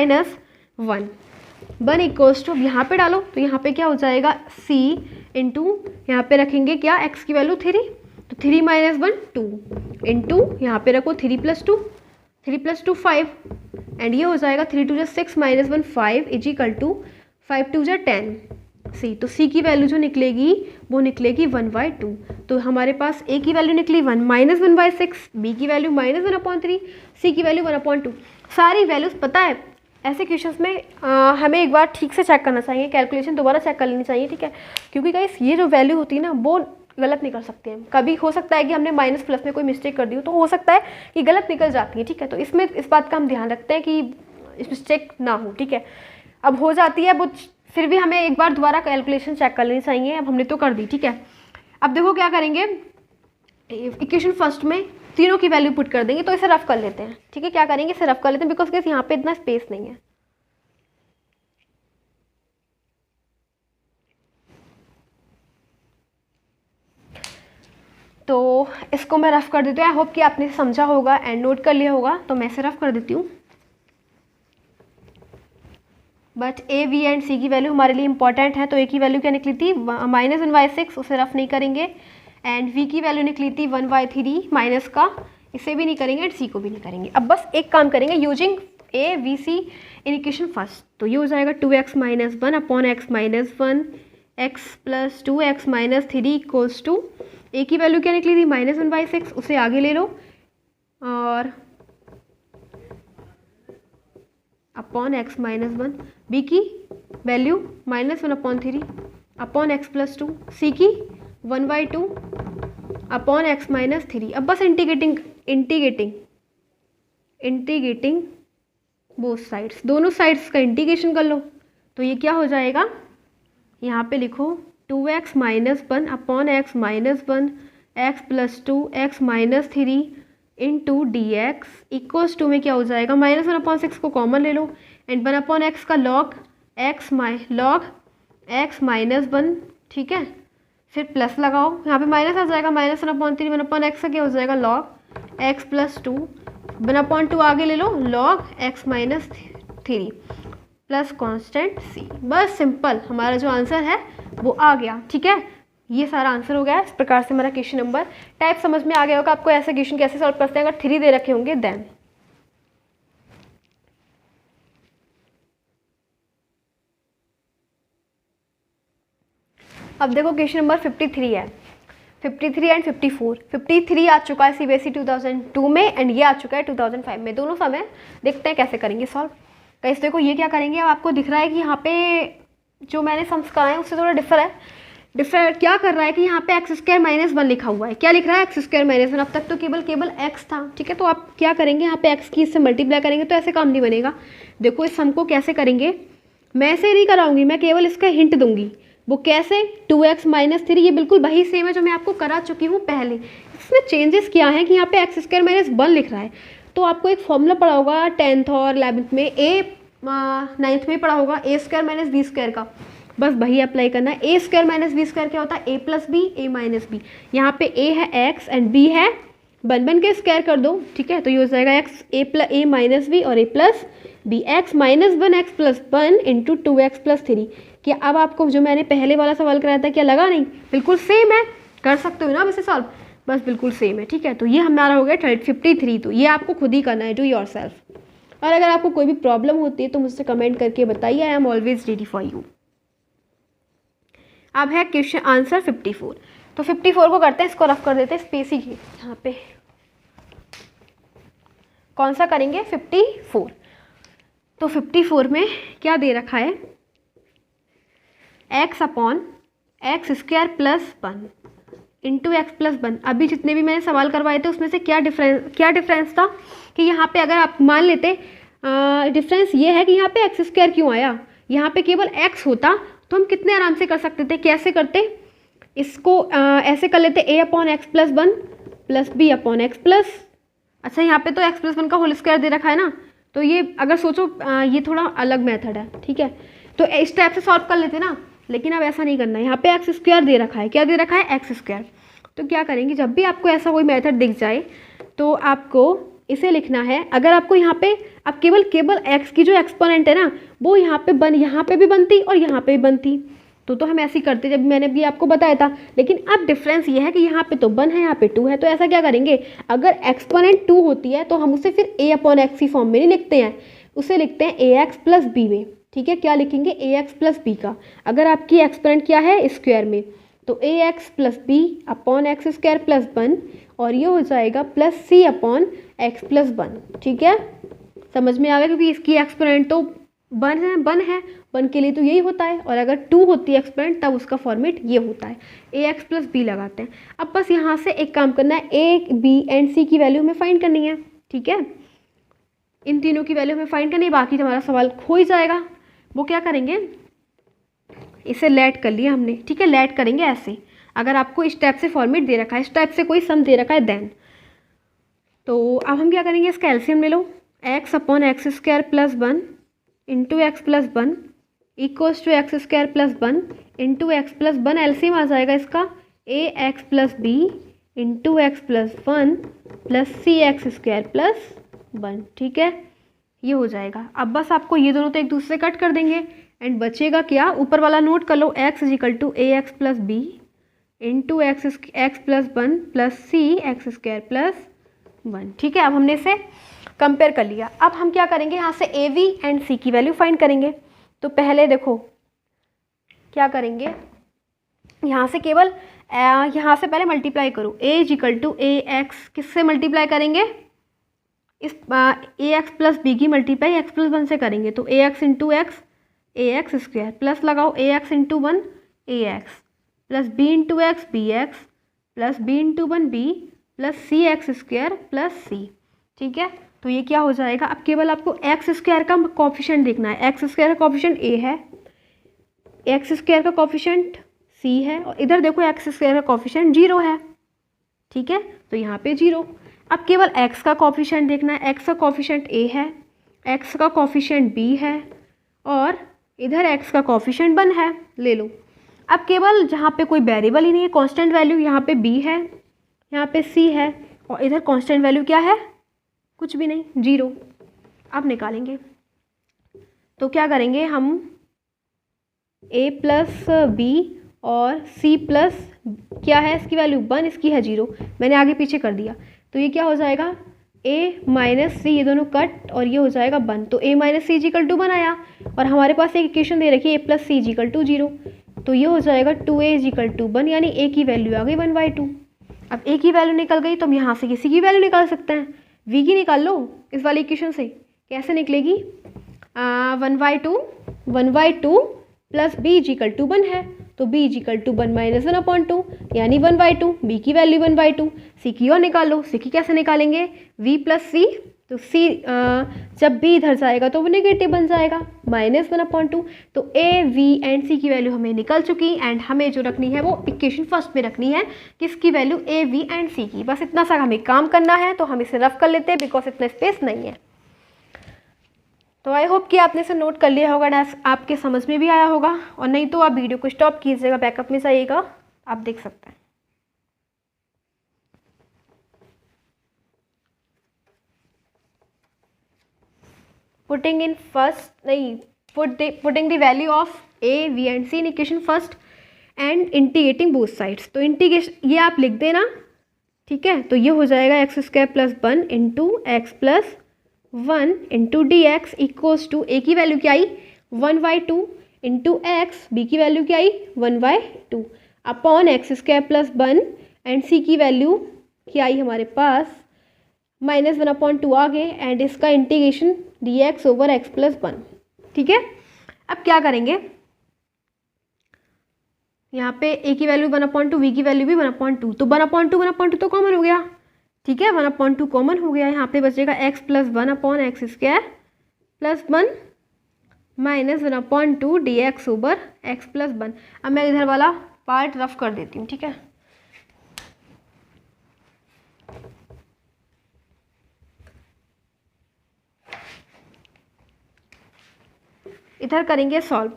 1 इक्वल्स टू, यहाँ पे डालो तो यहाँ पे क्या हो जाएगा, c इंटू यहाँ पे रखेंगे क्या, x की वैल्यू 3, तो 3 माइनस 1 2 इंटू यहाँ पे रखो 3 + 2, 3 + 2 5 एंड ये हो जाएगा 3 2 6 माइनस 1 5 इज इक्वल टू 5 2 10 सी। तो सी की वैल्यू जो निकलेगी वो निकलेगी 1/2। तो हमारे पास ए की वैल्यू निकली 1 माइनस 1/6, बी की वैल्यू -1/3, सी की वैल्यू 1/2। सारी वैल्यूज़ पता है ऐसे क्वेश्चंस में हमें एक बार ठीक से चेक करना चाहिए, कैलकुलेशन दोबारा चेक कर लेनी चाहिए, ठीक है, क्योंकि गाइस ये जो वैल्यू होती है ना वो गलत निकल सकती है। कभी हो सकता है कि हमने माइनस प्लस में कोई मिस्टेक कर दी हो, तो हो सकता है कि गलत निकल जाती है, ठीक है। तो इसमें इस बात का हम ध्यान रखते हैं कि मिस्टेक ना हो, ठीक है। अब हो जाती है वो, फिर भी हमें एक बार दोबारा कैलकुलेशन चेक कर लेनी चाहिए। अब हमने तो कर दी, ठीक है। अब देखो क्या करेंगे, इक्वेशन फर्स्ट में तीनों की वैल्यू पुट कर देंगे, तो इसे रफ कर लेते हैं, ठीक है। क्या करेंगे, इसे रफ कर लेते हैं बिकॉज कैसे यहाँ पे इतना स्पेस नहीं है। तो इसको मैं रफ कर देती हूँ। आई होप कि आपने समझा होगा एंड नोट कर लिया होगा, तो मैं इसे रफ कर देती हूँ। But A, B and c की वैल्यू हमारे लिए इंपॉर्टेंट है। तो ए की वैल्यू क्या निकली थी, -1/6, उसे रफ नहीं करेंगे। एंड वी की वैल्यू निकली थी 1/3 माइनस का, इसे भी नहीं करेंगे एंड सी को भी नहीं करेंगे। अब बस एक काम करेंगे, using a v c in equation first. तो ये हो जाएगा 2x - 1 upon x - 1 x + 2x - 3 equals to, a की वैल्यू क्या निकली थी -1/6, उसे आगे ले लो और अपॉन x - 1, बी की वैल्यू -1/3 अपॉन x + 2, सी की 1/2 अपॉन x - 3। अब बस इंटीग्रेटिंग बोथ साइड्स, दोनों साइड्स का इंटीग्रेशन कर लो। तो ये क्या हो जाएगा, यहाँ पे लिखो 2x - 1 upon x - 1 x + 2 x - 3 into dx equals to में क्या हो जाएगा, -1/6 को कॉमन ले लो एंड 1/x का लॉग x -1, ठीक है। फिर प्लस लगाओ, यहाँ पे माइनस आ जाएगा, -1/3 1/x का क्या हो जाएगा लॉग x + 2 1/2 आगे ले लो log x - 3 plus constant c। बस सिंपल, हमारा जो आंसर है वो आ गया, ठीक है। ये सारा आंसर हो गया। इस प्रकार से हमारा क्वेश्चन नंबर टाइप समझ में आ गया होगा आपको, ऐसे क्वेश्चन कैसे सॉल्व करते हैं अगर 3 दे रखे होंगे देन। अब देखो क्वेश्चन नंबर 53 है, 53 एंड 54। 53 आ चुका है सीबीएसई 2002 में एंड ये आ चुका है 2005 में, दोनों समय देखते हैं कैसे करेंगे सॉल्व। गाइस देखो ये क्या करेंगे, अब आपको दिख रहा है कि यहाँ पे जो मैंने सम्स कराए हैं उससे थोड़ा डिफर क्या कर रहा है कि यहाँ पे x² - 1 लिखा हुआ है। क्या लिख रहा है, x² - 1। अब तक तो केवल x था, ठीक है। तो आप क्या करेंगे, यहाँ पे x की इससे मल्टीप्लाई करेंगे, तो ऐसे काम नहीं बनेगा। देखो इस सम को कैसे करेंगे, मैं ऐसे नहीं कराऊंगी, मैं केवल इसका हिंट दूंगी। वो कैसे, 2x - 3, ये बिल्कुल वही सेम है जो मैं आपको करा चुकी हूँ पहले। इसमें चेंजेस क्या है कि यहाँ पे x² - 1 लिख रहा है। तो आपको एक फॉर्मूला पढ़ा होगा 10th और 11th में, 9th में पढ़ा होगा a² - b² का, बस वही अप्लाई करना है। a² - b² क्या होता है, a + b a - b। यहाँ पे a है x एंड b है 1 के स्क्वायर कर दो, ठीक है। तो ये हो जाएगा x a - b और a + b, x - 1 x + 1 into 2x + 3। क्या अब आपको जो मैंने पहले वाला सवाल कराया था क्या लगा, नहीं, बिल्कुल सेम है, कर सकते हो ना वैसे सॉल्व, बस बिल्कुल सेम है, ठीक है। तो ये हमारा हो गया 53। तो ये आपको खुद ही करना है, डू योरसेल्फ। और अगर आपको कोई भी प्रॉब्लम होती है तो मुझसे कमेंट करके बताइए, आई am always ready for you. अब है क्वेश्चन आंसर 54। तो 54 को करते हैं, इसको रफ कर देते हैं, स्पेस ही यहाँ पे कौन सा करेंगे 54। तो 54 में क्या दे रखा है, x upon x² + 1 into x + 1। अभी जितने भी मैंने सवाल करवाए थे उसमें से क्या डिफरेंस था कि यहाँ पे अगर आप मान लेते डिफरेंस ये है कि यहाँ पे x² क्यों आया, यहाँ पे केवल x होता तो हम कितने आराम से कर सकते थे। कैसे करते, इसको ऐसे कर लेते, a upon x + 1 plus b upon x plus, अच्छा यहाँ पे तो x + 1 का होल स्क्वायर दे रखा है ना, तो ये अगर सोचो ये थोड़ा अलग मेथड है, ठीक है। तो इस टाइप से सॉल्व कर लेते ना, लेकिन अब ऐसा नहीं करना है। यहाँ पे x² दे रखा है, क्या दे रखा है x²। तो क्या करेंगे, जब भी आपको ऐसा कोई मेथड दिख जाए तो आपको इसे लिखना है। अगर आपको यहाँ पे अब केवल x की जो एक्सपोनेंट है ना वो यहाँ पे भी बनती और यहाँ पे भी बनती, तो हम ऐसे ही करते जब मैंने भी आपको बताया था। लेकिन अब डिफरेंस ये है कि यहाँ पे तो 1 है, यहाँ पे 2 है, तो ऐसा क्या करेंगे, अगर एक्सपोनेंट 2 होती है तो हम उसे फिर a अपॉन एक्स की फॉर्म में नहीं लिखते हैं, उसे लिखते हैं ए एक्स प्लस बी में। ठीक है, क्या लिखेंगे, ए एक्स प्लस बी का। अगर आपकी एक्सपोनेंट क्या है, स्क्वायर में, तो a x plus b upon x square plus 1, और ये हो जाएगा plus c upon x plus 1। ठीक है, समझ में आ गया, क्योंकि इसकी एक्सपोनेंट तो 1 है, 1 के लिए तो यही होता है, और अगर 2 होती है एक्सपोनेंट तब उसका फॉर्मेट ये होता है, ए एक्स प्लस बी लगाते हैं। अब बस यहाँ से एक काम करना है, ए बी एंड सी की वैल्यू हमें फाइंड करनी है। ठीक है, इन तीनों की वैल्यू हमें फाइंड करनी है, बाकी हमारा सवाल हो ही जाएगा। वो क्या करेंगे, इसे लेट कर लिया हमने। ठीक है, लेट करेंगे ऐसे, अगर आपको इस टाइप से फॉर्मेट दे रखा है, इस टाइप से कोई सम दे रखा है देन, तो अब हम क्या करेंगे, इसका एलसीएम ले लो, x upon x square plus 1 into x plus 1 equals to x square plus 1 into x plus 1, LCM आ जाएगा इसका a x plus b into x plus 1 plus c x square plus 1। ठीक है, ये हो जाएगा। अब बस आपको ये दोनों तो एक दूसरे कट कर देंगे, एंड बचेगा क्या, ऊपर वाला नोट कर लो, x equal to a x plus b into x plus 1 plus c x square plus 1। ठीक है, अब हमने इसे कंपेयर कर लिया। अब हम क्या करेंगे, यहाँ से ए वी एंड सी की वैल्यू फाइंड करेंगे। तो पहले देखो क्या करेंगे, यहाँ से केवल यहाँ से पहले मल्टीप्लाई करो, a equal to a x, किससे मल्टीप्लाई करेंगे, इस ए एक्स प्लस बी की मल्टीप्लाई एक्स प्लस 1 से करेंगे, तो a x into x a x square plus लगाओ a x into 1 a x plus b into x b x plus b into 1 b plus c x square plus c. ठीक है, तो ये क्या हो जाएगा, अब केवल आपको एक्स स्क्वायर का कॉफिशेंट देखना है। एक्स स्क्वायर का कॉफिशेंट ए है, एक्स स्क्वायर का कॉफिशेंट सी है, और इधर देखो एक्स स्क्वायर का कॉफिशेंट 0 है। ठीक है, तो यहाँ पे 0। अब केवल x का कॉफिशेंट देखना है, x का कॉफिशेंट a है, x का कॉफिशेंट b है, और इधर x का कॉफिशेंट 1 है, ले लो। अब केवल जहाँ पे कोई वेरिएबल ही नहीं है, कांस्टेंट वैल्यू, यहाँ पे b है, यहाँ पे c है, और इधर कांस्टेंट वैल्यू क्या है, कुछ भी नहीं, 0। अब निकालेंगे, तो क्या करेंगे हम, a प्लस बी और c प्लस क्या है, इसकी वैल्यू 1, इसकी है 0, मैंने आगे पीछे कर दिया, तो ये क्या हो जाएगा, a माइनस सी, ये दोनों कट, और ये हो जाएगा 1, तो a minus c is equal to 1 आया, और हमारे पास एक इक्वेशन दे रखी है a plus c is equal to 0, तो ये हो जाएगा 2a इजिकल टू 1, यानी a की वैल्यू आ गई 1/2। अब a की वैल्यू निकल गई, तो हम यहाँ से किसी की वैल्यू निकाल सकते हैं, v की निकाल लो इस वाली इक्वेशन से। कैसे निकलेगी, 1/2 प्लस b इजिकल टू 1 है, तो b इजिकल टू 1 माइनस 1/2, यानी 1/2, b की वैल्यू 1/2। c की और निकालो, c की कैसे निकालेंगे, v प्लस c, तो c जब b इधर जाएगा तो वो नेगेटिव बन जाएगा, माइनस 1/2। तो a v एंड c की वैल्यू हमें निकल चुकी, एंड हमें जो रखनी है वो इक्वेशन फर्स्ट में रखनी है, किसकी value, a v and c की। बस इतना सा हमें काम करना है, तो हम इसे रफ कर लेते हैं, बिकॉज इतना स्पेस नहीं है। तो आई होप कि आपने इसे नोट कर लिया होगा, आपके समझ में भी आया होगा, और नहीं तो आप वीडियो को स्टॉप कीजिएगा, बैकअप में जाइएगा, आप देख सकते हैं। Putting the value of a v and c in equation first and integrating both sides, तो इंटीग्रेशन ये आप लिख देना। ठीक है, तो ये हो जाएगा x square plus 1 into x plus 1 into d x equals to, a की वैल्यू क्या आई 1/2 इंटू एक्स, बी की वैल्यू क्या आई 1/2 upon x square plus 1, and c की वैल्यू क्या आई हमारे पास माइनस 1/2 आ गए, एंड इसका integration D x over x plus 1। ठीक है, अब क्या करेंगे, यहाँ पे a की वैल्यू 1/2, v की वैल्यू भी 1/2, तो 1/2 तो कॉमन हो गया। ठीक है, 1/2 कॉमन हो गया, यहाँ पे बचेगा x plus 1 upon x square plus 1 minus 1/2 D x over x plus 1। अब मैं इधर वाला पार्ट रफ कर देती हूँ। ठीक है, इधर करेंगे सॉल्व,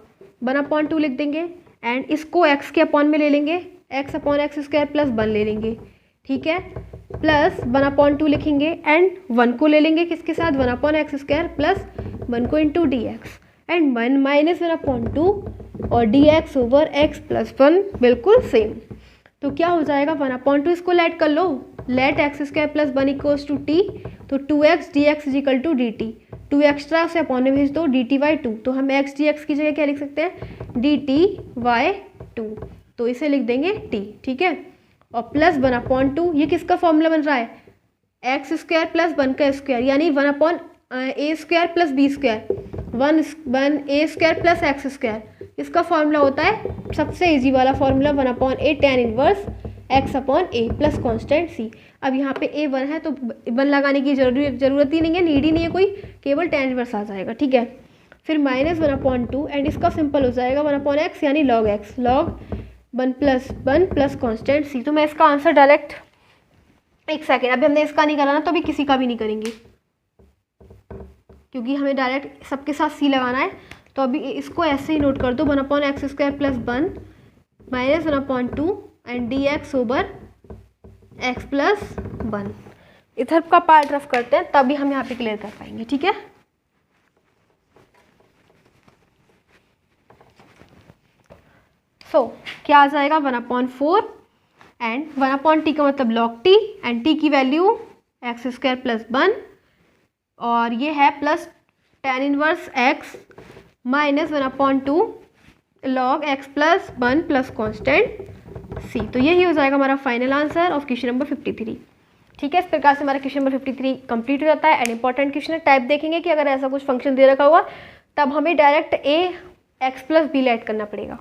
1/2 लिख देंगे, एंड इसको x के अपॉन में ले लेंगे, x upon x square plus 1 ले लेंगे। ठीक है, प्लस 1/2 लिखेंगे, एंड 1 को ले लेंगे किसके साथ, 1 अपॉन एक्स स्क्वायर प्लस 1 को into d x, and 1 minus 1/2 और dx ओवर x प्लस 1 बिल्कुल सेम। तो क्या हो जाएगा 1/2 इसको लेट कर लो, let x square plus 1 equals to t, तो 2x dx is equal to d t, 2 extra उसे अपॉन में भेज दो dt/2, तो हम x dx की जगह क्या लिख सकते हैं dt/2, तो इसे लिख देंगे t, ठीक है। और प्लस 1/2 ये किसका फॉर्मूला बन रहा है, एक्स स्क्वायर प्लस 1 का स्क्वायर, यानी 1/a square plus b square, 1 a square plus x square, इसका फॉर्मूला होता है सबसे इजी वाला formula 1/a tan inverse x/a plus constant c। अब यहाँ पे a 1 है तो 1 लगाने की जरूरत ही नहीं है, नीड ही नहीं है कोई, केवल tan इनवर्स आ जाएगा, ठीक है। फिर -1/2 एंड इसका सिंपल हो जाएगा 1/x यानी log x, log 1 plus constant c। तो मैं इसका आंसर डायरेक्ट, एक सेकेंड, अभी हमने इसका नहीं कराना तो अभी किसी का भी नहीं करेंगे, क्योंकि हमें डायरेक्ट सबके साथ c लगाना है। तो अभी इसको ऐसे ही नोट कर दो 1/x square plus 1 -1/2 and dx over x plus 1। इधर का पार्ट रफ करते हैं तभी हम यहाँ पे क्लियर कर पाएंगे, ठीक है। क्या आ जाएगा 1/4 एंड 1/t का मतलब log t एंड t की वैल्यू एक्स स्क्वायर प्लस 1 और ये है plus tan inverse x -1/2 log x plus 1 plus constant c। तो यही हो जाएगा हमारा final answer of question number 53, ठीक है। इस प्रकार से हमारा क्वेश्चन नंबर 53 कंप्लीट हो जाता है। एंड इंपॉर्टेंट क्वेश्चन है, टाइप देखेंगे कि अगर ऐसा कुछ फंक्शन दे रखा हुआ तब हमें direct a x plus b add करना पड़ेगा।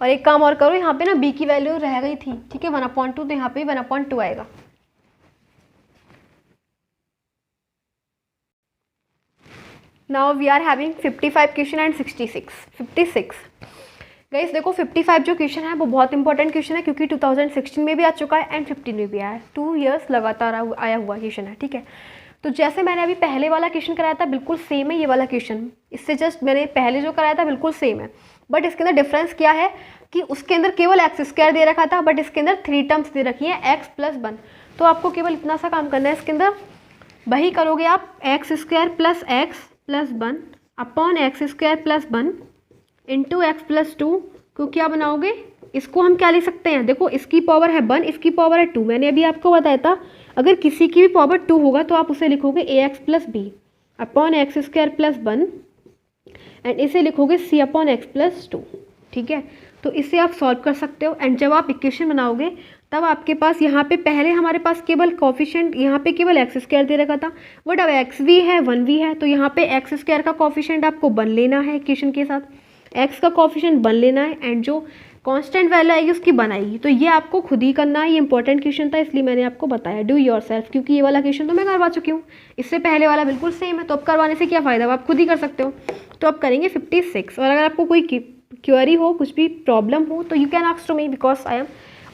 और एक काम और करो, यहाँ पे ना b की वैल्यू रह गई थी, ठीक है 1/2, तो यहाँ पे 1/2 आएगा। Now we are having 55 question and 56 guys. देखो 55 जो क्वेश्चन है वो बहुत इंपॉर्टेंट क्वेश्चन है, क्योंकि 2016 में भी आ चुका है एंड 15 में भी आया है, 2 इयर्स लगातार आया हुआ क्वेश्चन है, ठीक है। तो जैसे मैंने अभी पहले वाला क्वेश्चन कराया था बिल्कुल सेम है ये वाला क्वेश्चन, इससे जस्ट मैंने पहले जो कराया था बिल्कुल सेम है, बट इसके अंदर डिफरेंस क्या है कि उसके अंदर केवल एक्स स्क्वायर दे रखा था, बट इसके अंदर 3 टर्म्स दे रखी है x प्लस 1। तो आपको केवल इतना सा काम करना है, इसके अंदर वही करोगे आप x square plus x plus 1 upon x square plus 1 into x plus 2 को क्या बनाओगे, इसको हम क्या लिख सकते हैं, देखो इसकी पावर है 1, इसकी पावर है 2, मैंने अभी आपको बताया था अगर किसी की भी पावर 2 होगा तो आप उसे लिखोगे ax plus b upon x square plus 1 and इसे लिखोगे c अपॉन एक्स प्लस 2, ठीक है। तो इसे आप सॉल्व कर सकते हो एंड जब आप इक्वेशन बनाओगे तब आपके पास यहाँ पे पहले हमारे पास केवल कॉफिशिएंट यहाँ पे केवल एक्स स्क्वायर दे रखा था, बट अब एक्स भी है 1 भी है, तो यहाँ पे एक्स स्क्वायर का कॉफिशिएंट आपको 1 लेना है इक्वेशन के साथ, एक्स का कॉफिशिएंट 1 लेना है एंड जो कांस्टेंट वैल्यू आएगी उसकी 1 आएगी। तो ये आपको खुद ही करना है, ये इंपॉर्टेंट क्वेश्चन था इसलिए मैंने आपको बताया, डू योरसेल्फ, क्योंकि ये वाला क्वेश्चन तो मैं करवा चुकी हूँ, इससे पहले वाला बिल्कुल सेम है, तो अब करवाने से क्या फ़ायदा, आप खुद ही कर सकते हो। तो अब करेंगे 56 और अगर आपको कोई क्वेरी हो, कुछ भी प्रॉब्लम हो तो you can ask to me because I am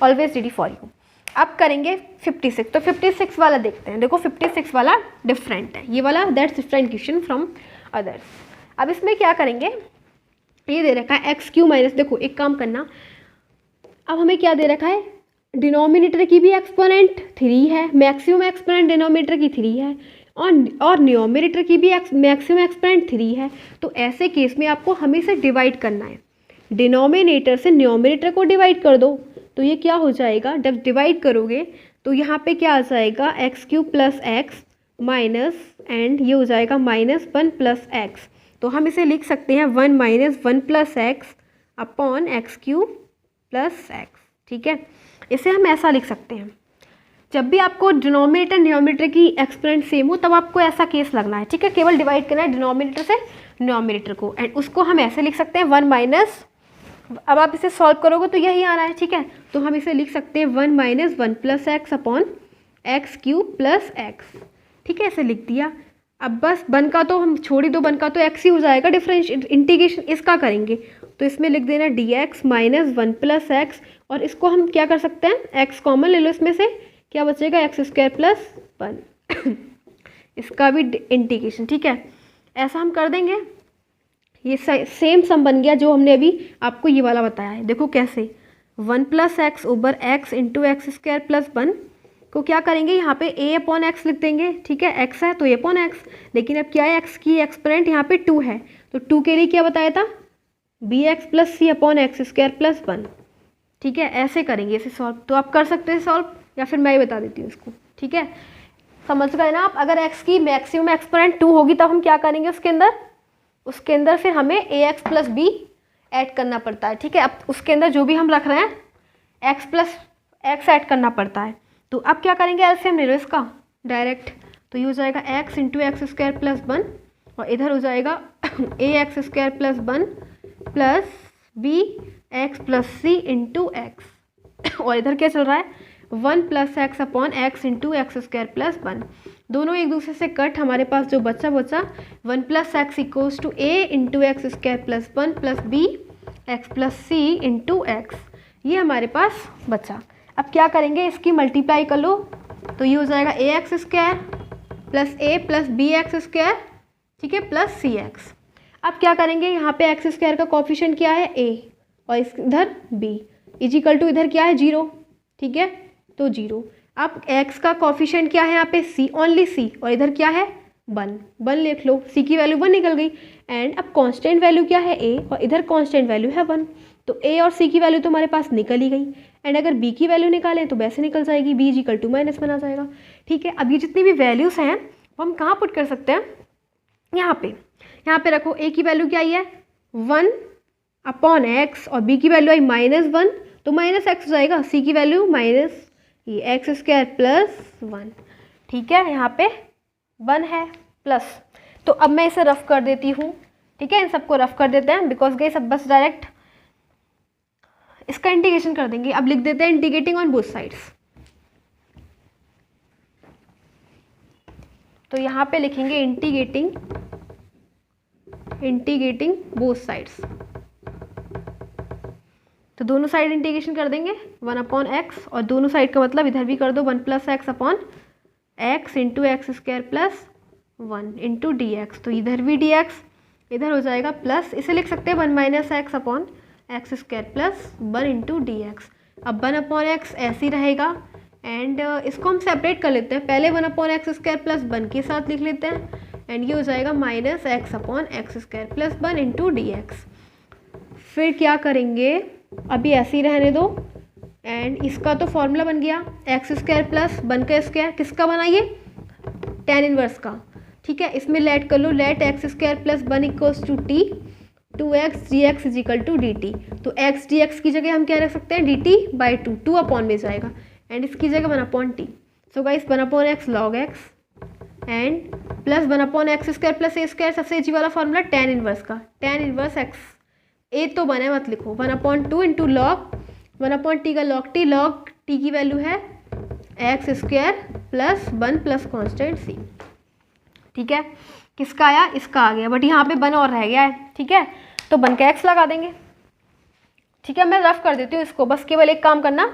always ready for you. अब करेंगे 56, तो 56 वाला देखते हैं। देखो 56 वाला डिफरेंट है, ये वाला that's different question from others. अब इसमें क्या करेंगे, ये दे रखा है एक्स क्यू माइनस, देखो एक काम करना, अब हमें क्या दे रखा है, डिनोमिनेटर की भी एक्सपोनेंट 3 है, मैक्सिमम एक्सपोनेंट डिनोमिनेटर की 3 है और न्यूमरेटर की भी मैक्सिमम एक्सपोनेंट 3 है। तो ऐसे केस में आपको हमेशा डिवाइड करना है, डिनोमिनेटर से न्यूमरेटर को डिवाइड कर दो, तो ये क्या हो जाएगा, जब डिवाइड करोगे तो यहाँ पे क्या आ जाएगा x cube plus x minus and ये हो जाएगा -1 प्लस एक्स। तो हम इसे लिख सकते हैं 1 - 1 plus x upon x cube plus x, ठीक है। इसे हम ऐसा लिख सकते हैं, जब भी आपको डिनोमिनेटर न्यूमरेटर की एक्सपोनेंट सेम हो तब आपको ऐसा केस लगना है, ठीक है। केवल डिवाइड करना है डिनोमिनेटर से न्यूमरेटर को एंड उसको हम ऐसे लिख सकते हैं 1 माइनस, अब आप इसे सॉल्व करोगे तो यही आ रहा है, ठीक है। तो हम इसे लिख सकते हैं 1 - 1 plus x upon x cube plus x, ठीक है, ऐसे लिख दिया। अब बस 1 का तो हम छोड़ ही दो, 1 का तो x ही हो जाएगा, डिफरेंस इंटीग्रेशन इसका करेंगे तो इसमें लिख देना dx - 1 प्लस एक्स और इसको हम क्या कर सकते हैं, x कॉमन ले लो, इसमें से क्या बचेगा एक्स स्क्वायर प्लस 1 इसका भी इंटीग्रेशन, ठीक है, ऐसा हम कर देंगे। ये सेम सम बन गया जो हमने अभी आपको ये वाला बताया है, देखो कैसे 1 plus x over x into x square plus 1 को क्या करेंगे, यहाँ पे a अपॉन एक्स लिख देंगे, ठीक है, x है तो a अपॉन एक्स, लेकिन अब क्या है, x की एक्सपोनेंट यहाँ पे 2 है, तो 2 के लिए क्या बताया था, bx plus c upon x square plus 1, ठीक है, ऐसे करेंगे इसे सॉल्व। तो आप कर सकते हैं सॉल्व, या फिर मैं ही बता देती हूँ इसको, ठीक है, समझ गए ना आप। अगर x की मैक्सिमम एक्सपोनेंट 2 होगी तब हम क्या करेंगे, उसके अंदर फिर हमें ax प्लस बी ऐड करना पड़ता है, ठीक है। अब उसके अंदर जो भी हम रख रहे हैं x प्लस एक्स ऐड करना पड़ता है। तो अब क्या करेंगे, एलसीएम ले लो इसका डायरेक्ट, तो ये हो जाएगा x into x square plus 1, और इधर हो जाएगा a x square plus 1 plus b x plus c into x, और इधर क्या चल रहा है, 1 plus x upon x into x square plus 1। दोनों एक दूसरे से कट, हमारे पास जो बचा 1 plus x equals to a into x square plus 1 plus b x plus c into x, ये हमारे पास बचा। अब क्या करेंगे, इसकी मल्टीप्लाई कर लो, तो ये हो जाएगा a x square plus A plus b x square, ठीक है, प्लस सी एक्स। अब क्या करेंगे, यहाँ पे एक्स स्क्वायर का कोफिशिएंट क्या है, ए, और इधर बी, इजिकल टू इधर क्या है 0, ठीक है, तो 0। अब x का कोफिशिएंट क्या है यहाँ पे, c, ओनली c, और इधर क्या है 1 लिख लो, c की वैल्यू 1 निकल गई। एंड अब कांस्टेंट वैल्यू क्या है a, और इधर कांस्टेंट वैल्यू है 1, तो a और c की वैल्यू तो हमारे पास निकल ही गई। एंड अगर b की वैल्यू निकालें तो वैसे निकल जाएगी, b इजिकल टू माइनस बना जाएगा, ठीक है। अब ये जितनी भी वैल्यूज़ हैं वो हम कहाँ पुट कर सकते हैं, यहाँ पे रखो, a की वैल्यू क्या आई है 1 अपॉन एक्स, और b की वैल्यू आई -1, तो माइनस एक्स हो जाएगा, c की वैल्यू माइनस ये एक्स स्क्वायर प्लस 1, ठीक है, यहाँ पे 1 है प्लस। तो अब मैं इसे रफ कर देती हूँ, ठीक है, इन सबको रफ कर देते हैं, बिकॉज गई सब बस डायरेक्ट इसका इंटीग्रेशन कर देंगे। अब लिख देते हैं इंटीग्रेटिंग ऑन बोथ साइड्स, तो यहाँ पे लिखेंगे इंटीग्रेटिंग बोथ साइड्स, तो दोनों साइड इंटीग्रेशन कर देंगे 1 अपॉन एक्स, और दोनों साइड का मतलब इधर भी कर दो 1 plus x upon x into x square plus 1 into d x, तो इधर भी डी एक्स, इधर हो जाएगा प्लस, इसे लिख सकते हैं 1 minus x upon x square plus 1 into d x. अब 1 अपॉन एक्स ऐसे ही रहेगा, एंड इसको हम सेपरेट कर लेते हैं, पहले 1 अपॉन एक्स स्क्वायर प्लस 1 के साथ लिख लेते हैं, एंड ये हो जाएगा minus x upon x square plus 1 into d x. फिर क्या करेंगे, अभी ऐसे ही रहने दो, एंड इसका तो फॉर्मूला बन गया एक्स स्क्वायर प्लस 1 का स्क्वायर, किसका बना ये, tan इनवर्स का, ठीक है। इसमें लेट कर लो, let x square plus 1 equals to t 2x dx is equal to dt, तो x dx की जगह हम क्या रख सकते हैं, dt बाई 2 अपॉन में जाएगा, एंड इसकी जगह 1 upon t, so guys 1 upon x log x, and plus 1 upon x square plus a square, सबसे इजी वाला फॉर्मूला tan इनवर्स का, tan इनवर्स एक्स, ए तो बने मत लिखो, 1 upon 2 into log 1 upon t का लॉग टी की value है x square plus 1 plus constant c, ठीक है। किसका आया, इसका आ गया, बट यहाँ पे 1 और रह गया है, ठीक है, तो 1 का एक्स लगा देंगे, ठीक है। मैं रफ कर देती हूँ इसको, बस केवल एक काम करना,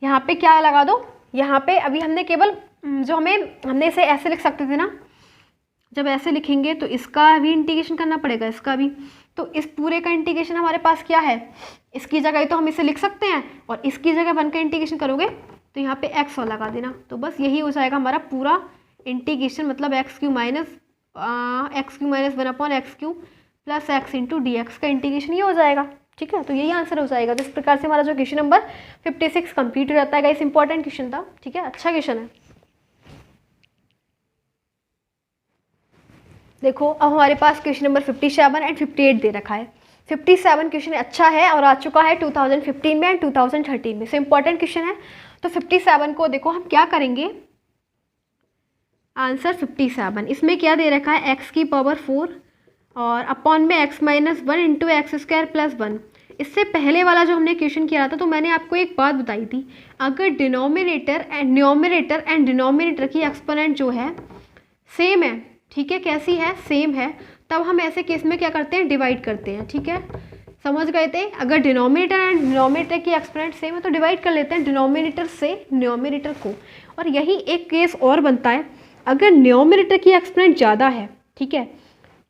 यहाँ पे क्या लगा दो, यहाँ पे अभी हमने केवल जो हमने इसे ऐसे लिख सकते थे ना, जब ऐसे लिखेंगे तो इसका भी इंटीग्रेशन करना पड़ेगा, इसका भी, तो इस पूरे का इंटीग्रेशन हमारे पास क्या है, इसकी जगह तो हम इसे लिख सकते हैं, और इसकी जगह 1 का इंटीग्रेशन करोगे तो यहाँ पे एक्स और लगा देना, तो बस यही हो जाएगा हमारा पूरा इंटीग्रेशन, मतलब x Q minus 1 upon x Q plus x into d x का इंटीग्रेशन ये हो जाएगा, ठीक है। तो यही आंसर हो जाएगा। तो इस प्रकार से हमारा जो क्वेश्चन नंबर 56 कंप्लीट हो जाता है। गाइस इंपॉर्टेंट क्वेश्चन था, ठीक है, अच्छा क्वेश्चन है। देखो अब हमारे पास क्वेश्चन नंबर 57 एंड 58 दे रखा है। 57 क्वेश्चन अच्छा है और आ चुका है 2015 में एंड 2013 में, सो इम्पॉर्टेंट क्वेश्चन है। तो 57 को देखो हम क्या करेंगे, आंसर 57, इसमें क्या दे रखा है, x की पावर 4 और अपॉन में x minus 1 into x square plus 1। इससे पहले वाला जो हमने क्वेश्चन किया था तो मैंने आपको एक बात बताई थी, अगर डिनोमिनेटर एंड डिनोमिनेटर की एक्सपोनेंट जो है सेम है, ठीक है, कैसी है, सेम है, तब हम ऐसे केस में क्या करते हैं, डिवाइड करते हैं, ठीक है, समझ गए थे। अगर डिनोमिनेटर एंड डिनोमिनेटर की एक्सपोनेंट सेम है तो डिवाइड कर लेते हैं डिनोमिनेटर से न्यूमरेटर को। और यही एक केस और बनता है, अगर न्यूमरेटर की एक्सपोनेंट ज़्यादा है, ठीक है,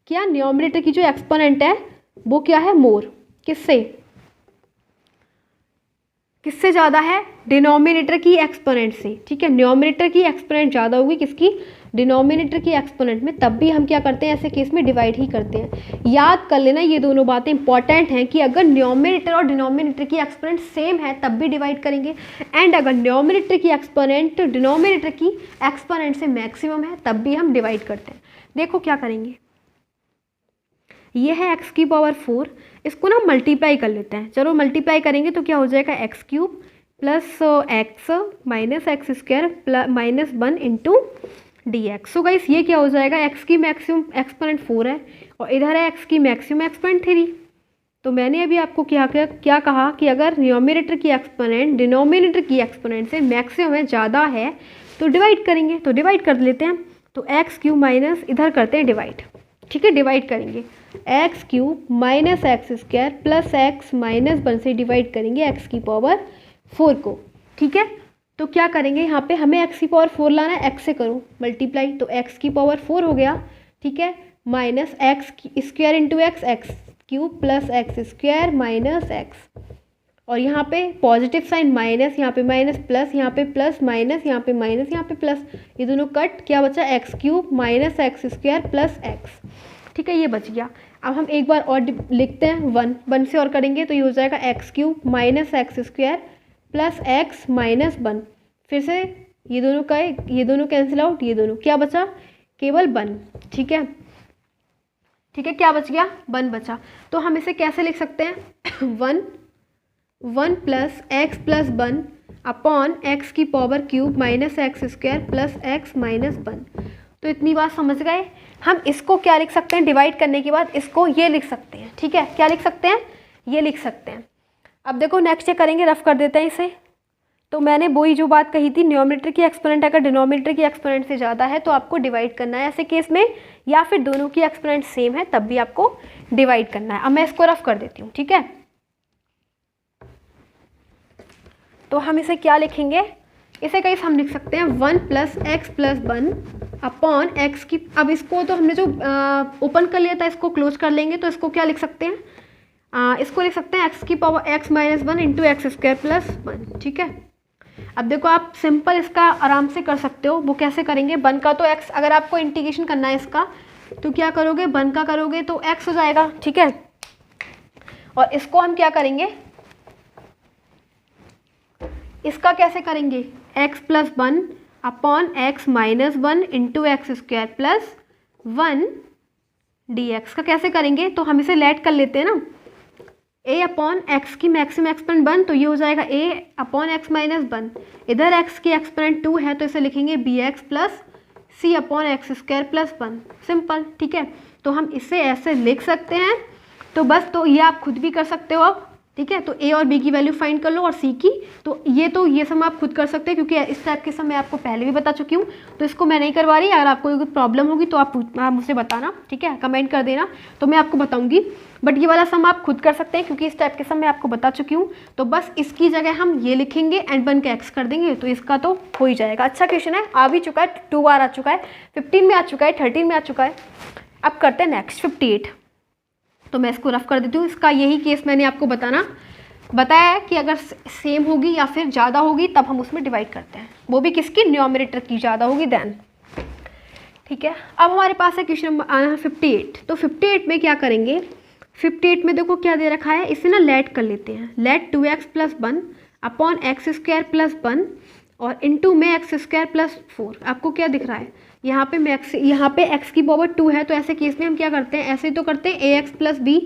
क्या न्यूमरेटर की जो एक्सपोनेंट है वो क्या है, मोर, किससे, किससे ज़्यादा है? डिनोमिनेटर की एक्सपोनेंट से, ठीक है। न्यूमरेटर की एक्सपोनेंट ज़्यादा होगी किसकी? डिनोमिनेटर की एक्सपोनेंट में, तब भी हम क्या करते हैं ऐसे केस में? डिवाइड ही करते हैं। याद कर लेना ये दोनों बातें इंपॉर्टेंट हैं कि अगर न्यूमरेटर और डिनोमिनेटर की एक्सपोनेंट सेम है तब भी डिवाइड करेंगे, एंड अगर न्यूमरेटर की एक्सपोनेंट डिनोमिनेटर की एक्सपोनेंट से मैक्सिमम है तब भी हम डिवाइड करते हैं। देखो क्या करेंगे, ये है x की पावर 4, इसको ना मल्टीप्लाई कर लेते हैं। चलो मल्टीप्लाई करेंगे तो क्या हो जाएगा? X cube plus x minus x square plus minus 1 into d x. So guys ये क्या हो जाएगा? x की मैक्सिमम एक्सपोनेंट 4 है और इधर है x की मैक्सिमम एक्सपोनेंट 3। तो मैंने अभी आपको क्या कहा कि अगर न्यूमरेटर की एक्सपोनेंट डिनोमिनेटर की एक्सपोनेंट से मैक्सिमम है, ज़्यादा है, तो डिवाइड करेंगे। तो डिवाइड कर लेते हैं, तो एक्स क्यूब माइनस इधर करते हैं डिवाइड, ठीक है। डिवाइड करेंगे x cube minus x square plus x minus 1 से डिवाइड करेंगे एक्स की पावर 4 को, ठीक है। तो क्या करेंगे यहाँ पे? हमें एक्स की पावर 4 लाना है, एक्स से करो मल्टीप्लाई, तो एक्स की पावर 4 हो गया, ठीक है, minus x square into x, x cube plus x square minus x, और यहाँ पे पॉजिटिव साइन माइनस, यहाँ पे माइनस प्लस, यहाँ पे प्लस माइनस, यहाँ पे माइनस, यहाँ पे प्लस, ये दोनों कट, क्या बचा? X cube minus x square plus x, ठीक है, ये बच गया। अब हम एक बार और लिखते हैं, 1 से और करेंगे तो ये हो जाएगा x cube minus x square plus x minus 1। फिर से ये दोनों कैंसिल आउट, ये दोनों क्या बचा? केवल 1, ठीक है, ठीक है। क्या बच गया? 1 बचा। तो हम इसे कैसे लिख सकते हैं? 1 plus x plus 1 upon x की power cube minus x square plus x minus 1। तो इतनी बात समझ गए। हम इसको क्या लिख सकते हैं? डिवाइड करने के बाद इसको ये लिख सकते हैं, ठीक है। क्या लिख सकते हैं? ये लिख सकते हैं। अब देखो नेक्स्ट ये करेंगे, रफ कर देते हैं इसे। तो मैंने वही जो बात कही थी, न्यूमरेटर की एक्सपोनेंट अगर डिनोमिनेटर की एक्सपोनेंट से ज़्यादा है तो आपको डिवाइड करना है ऐसे केस में, या फिर दोनों की एक्सपोनेंट सेम है तब भी आपको डिवाइड करना है। अब मैं इसको रफ कर देती हूँ, ठीक है। तो हम इसे क्या लिखेंगे? इसे कहीं हम लिख सकते हैं 1 plus x plus 1 upon x की, अब इसको तो हमने जो ओपन कर लिया था इसको क्लोज कर लेंगे, तो इसको क्या लिख सकते हैं? इसको लिख सकते हैं एक्स की power x minus 1 into x square plus 1, ठीक है। अब देखो आप सिंपल इसका आराम से कर सकते हो। वो कैसे करेंगे? 1 का तो x, अगर आपको इंटीग्रेशन करना है इसका तो क्या करोगे? 1 का करोगे तो x हो जाएगा, ठीक है। और इसको हम क्या करेंगे? इसका कैसे करेंगे? x plus 1 upon x minus 1 into x square plus 1 dx का कैसे करेंगे? तो हम इसे लेट कर लेते हैं ना, a अपॉन एक्स की मैक्सिमम एक्सपोनेंट 1, तो ये हो जाएगा a अपॉन एक्स माइनस 1। इधर x की एक्सपोनेंट 2 है तो इसे लिखेंगे bx plus c upon x square plus 1, simple, ठीक है। तो हम इसे ऐसे लिख सकते हैं। तो बस, तो ये आप खुद भी कर सकते हो अब, ठीक है। तो a और b की वैल्यू फाइंड कर लो और c की, तो ये सब आप खुद कर सकते हैं क्योंकि इस टाइप के सब मैं आपको पहले भी बता चुकी हूँ, तो इसको मैं नहीं करवा रही। अगर आपको कोई प्रॉब्लम होगी तो आप मुझसे बताना, ठीक है, कमेंट कर देना, तो मैं आपको बताऊँगी। बट ये वाला सम आप खुद कर सकते हैं क्योंकि इस टाइप के सम मैं आपको बता चुकी हूँ। तो बस इसकी जगह हम ये लिखेंगे एंड 1 का x कर देंगे, तो इसका तो हो ही जाएगा। अच्छा क्वेश्चन है, आ भी चुका है, 2 बार आ चुका है, 15 में आ चुका है, 13 में आ चुका है। अब करते हैं नेक्स्ट 58। तो मैं इसको रफ कर देती हूँ। इसका यही केस मैंने आपको बताया है कि अगर सेम होगी या फिर ज़्यादा होगी तब हम उसमें डिवाइड करते हैं, वो भी किसकी? न्यूमरेटर की ज़्यादा होगी देन, ठीक है। अब हमारे पास है क्वेश्चन नंबर 58। तो 58 में क्या करेंगे? 58 में देखो क्या दे रखा है, इसे ना लेट कर लेते हैं। Let 2x plus 1 upon x square plus 1 और इंटू में एक्स स्क्वायर प्लस 4। आपको क्या दिख रहा है? यहाँ पे x की पावर 2 है, तो ऐसे केस में हम क्या करते हैं? ऐसे तो करते हैं ax plus b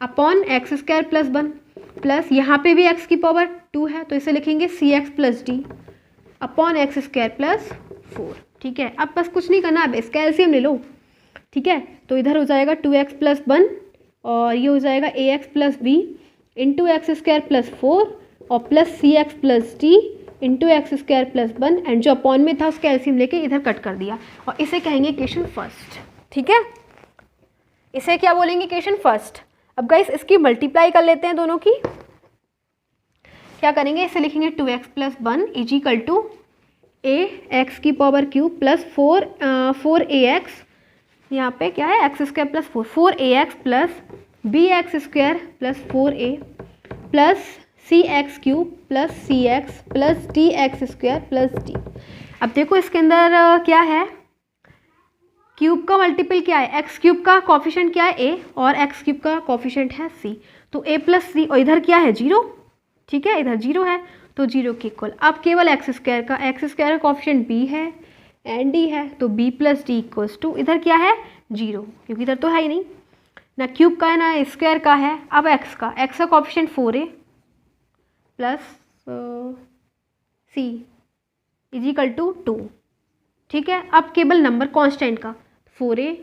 upon x square plus 1 plus यहाँ पे भी x की पावर 2 है तो इसे लिखेंगे cx plus d upon x square plus 4, ठीक है। अब बस कुछ नहीं करना, अब इसका एलसीएम ले लो, ठीक है। तो इधर हो जाएगा 2x प्लस 1 और ये हो जाएगा ax plus b into x square plus 4 और plus cx plus d into x square plus 1, and जो अपॉन में था उसका एलसीएम लेके इधर कट कर दिया और इसे कहेंगे इक्वेशन फर्स्ट, ठीक है। इसे क्या बोलेंगे? Equation first. अब गाइस इसकी मल्टीप्लाई कर लेते हैं दोनों की। क्या करेंगे? इसे लिखेंगे 2x plus 1 is equal to a x की पावर क्यूब प्लस 4ax, यहाँ पे क्या है? X square plus 4 4ax plus b x square plus 4a plus c x cube plus c x plus d x square plus d. अब देखो इसके अंदर क्या है, क्यूब का मल्टीपल क्या है, एक्स क्यूब का कॉफिशेंट क्या है ए, और एक्स क्यूब का कॉफिशेंट है सी, तो ए प्लस सी, और इधर क्या है जीरो, ठीक है, इधर जीरो है तो जीरो के इक्वल। अब केवल एक्स स्क्वायर का कॉफिशेंट बी है एंड डी है, तो b plus d equals to, इधर क्या है जीरो, क्योंकि इधर तो है ही नहीं, ना क्यूब का है ना स्क्वायर का है। अब एक्स का coefficient 4a plus c is equal to 2, ठीक है। अब केवल नंबर कांस्टेंट का 4a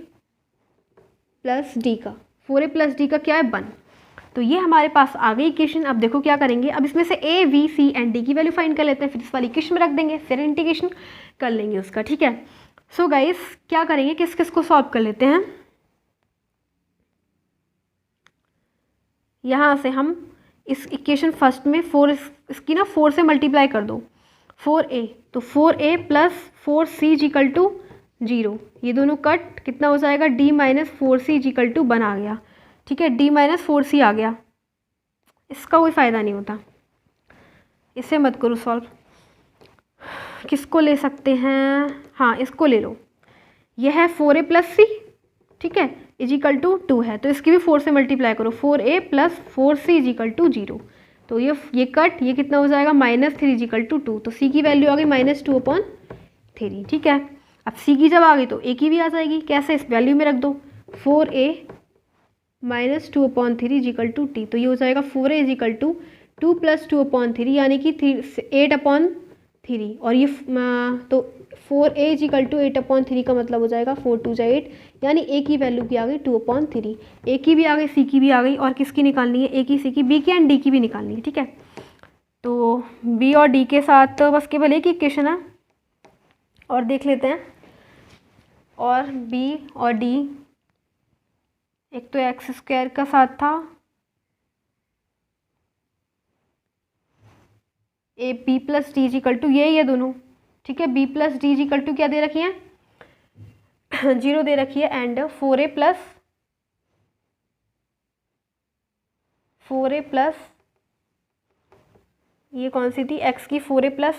प्लस डी का, 4a प्लस डी का क्या है 1, तो ये हमारे पास आ गई इक्वेशन। अब देखो क्या करेंगे, अब इसमें से a v c and d की वैल्यू फाइंड कर लेते हैं, फिर इस वाली इक्वेशन में रख देंगे, फिर इंटीग्रेशन कर लेंगे उसका, ठीक है। सो गाइस क्या करेंगे, किस किस को सॉल्व कर लेते हैं। यहाँ से हम इस इक्वेशन फर्स्ट में 4 इसकी ना 4 से मल्टीप्लाई कर दो, 4a, तो 4a plus 4c equal to 0, ये दोनों कट कितना हो जाएगा, d minus 4c equal to 1 आ गया, ठीक है, d माइनस 4c आ गया। इसका कोई फ़ायदा नहीं होता, इसे मत करो सॉल्व। किसको ले सकते हैं, हाँ इसको ले लो, यह है 4a प्लस सी, ठीक है, इज इक्वल टू 2 है, तो इसकी भी 4 से मल्टीप्लाई करो, 4a plus 4c is equal to 0, तो ये कट, ये कितना हो जाएगा -3 इज इक्वल टू 2, तो c की वैल्यू आ गई -2/3, ठीक है। अब c की जब आ गई तो a की भी आ जाएगी, कैसे, इस वैल्यू में रख दो, 4a -2/3 is equal to t, तो ये हो जाएगा 4a is equal to 2 plus 2/3 यानी कि 8/3, और ये तो 4a इज इक्वल टू 8/3 का मतलब हो जाएगा 4 2 जा 8, यानी a की वैल्यू भी आ गई 2/3, a की भी आ गई, c की भी आ गई, और किसकी निकालनी है, a की, c की, b की एंड d की भी निकालनी है, ठीक है। तो b और d के साथ बस केवल एक ही इक्वेशन है, और देख लेते हैं, और b और d, एक तो एक्स स्क्वायर का साथ था, a b plus d equal to ये दोनों, ठीक है, b plus d equal to क्या दे रखी है 0 दे रखी है, एंड 4a प्लस ये कौन सी थी, एक्स की 4a प्लस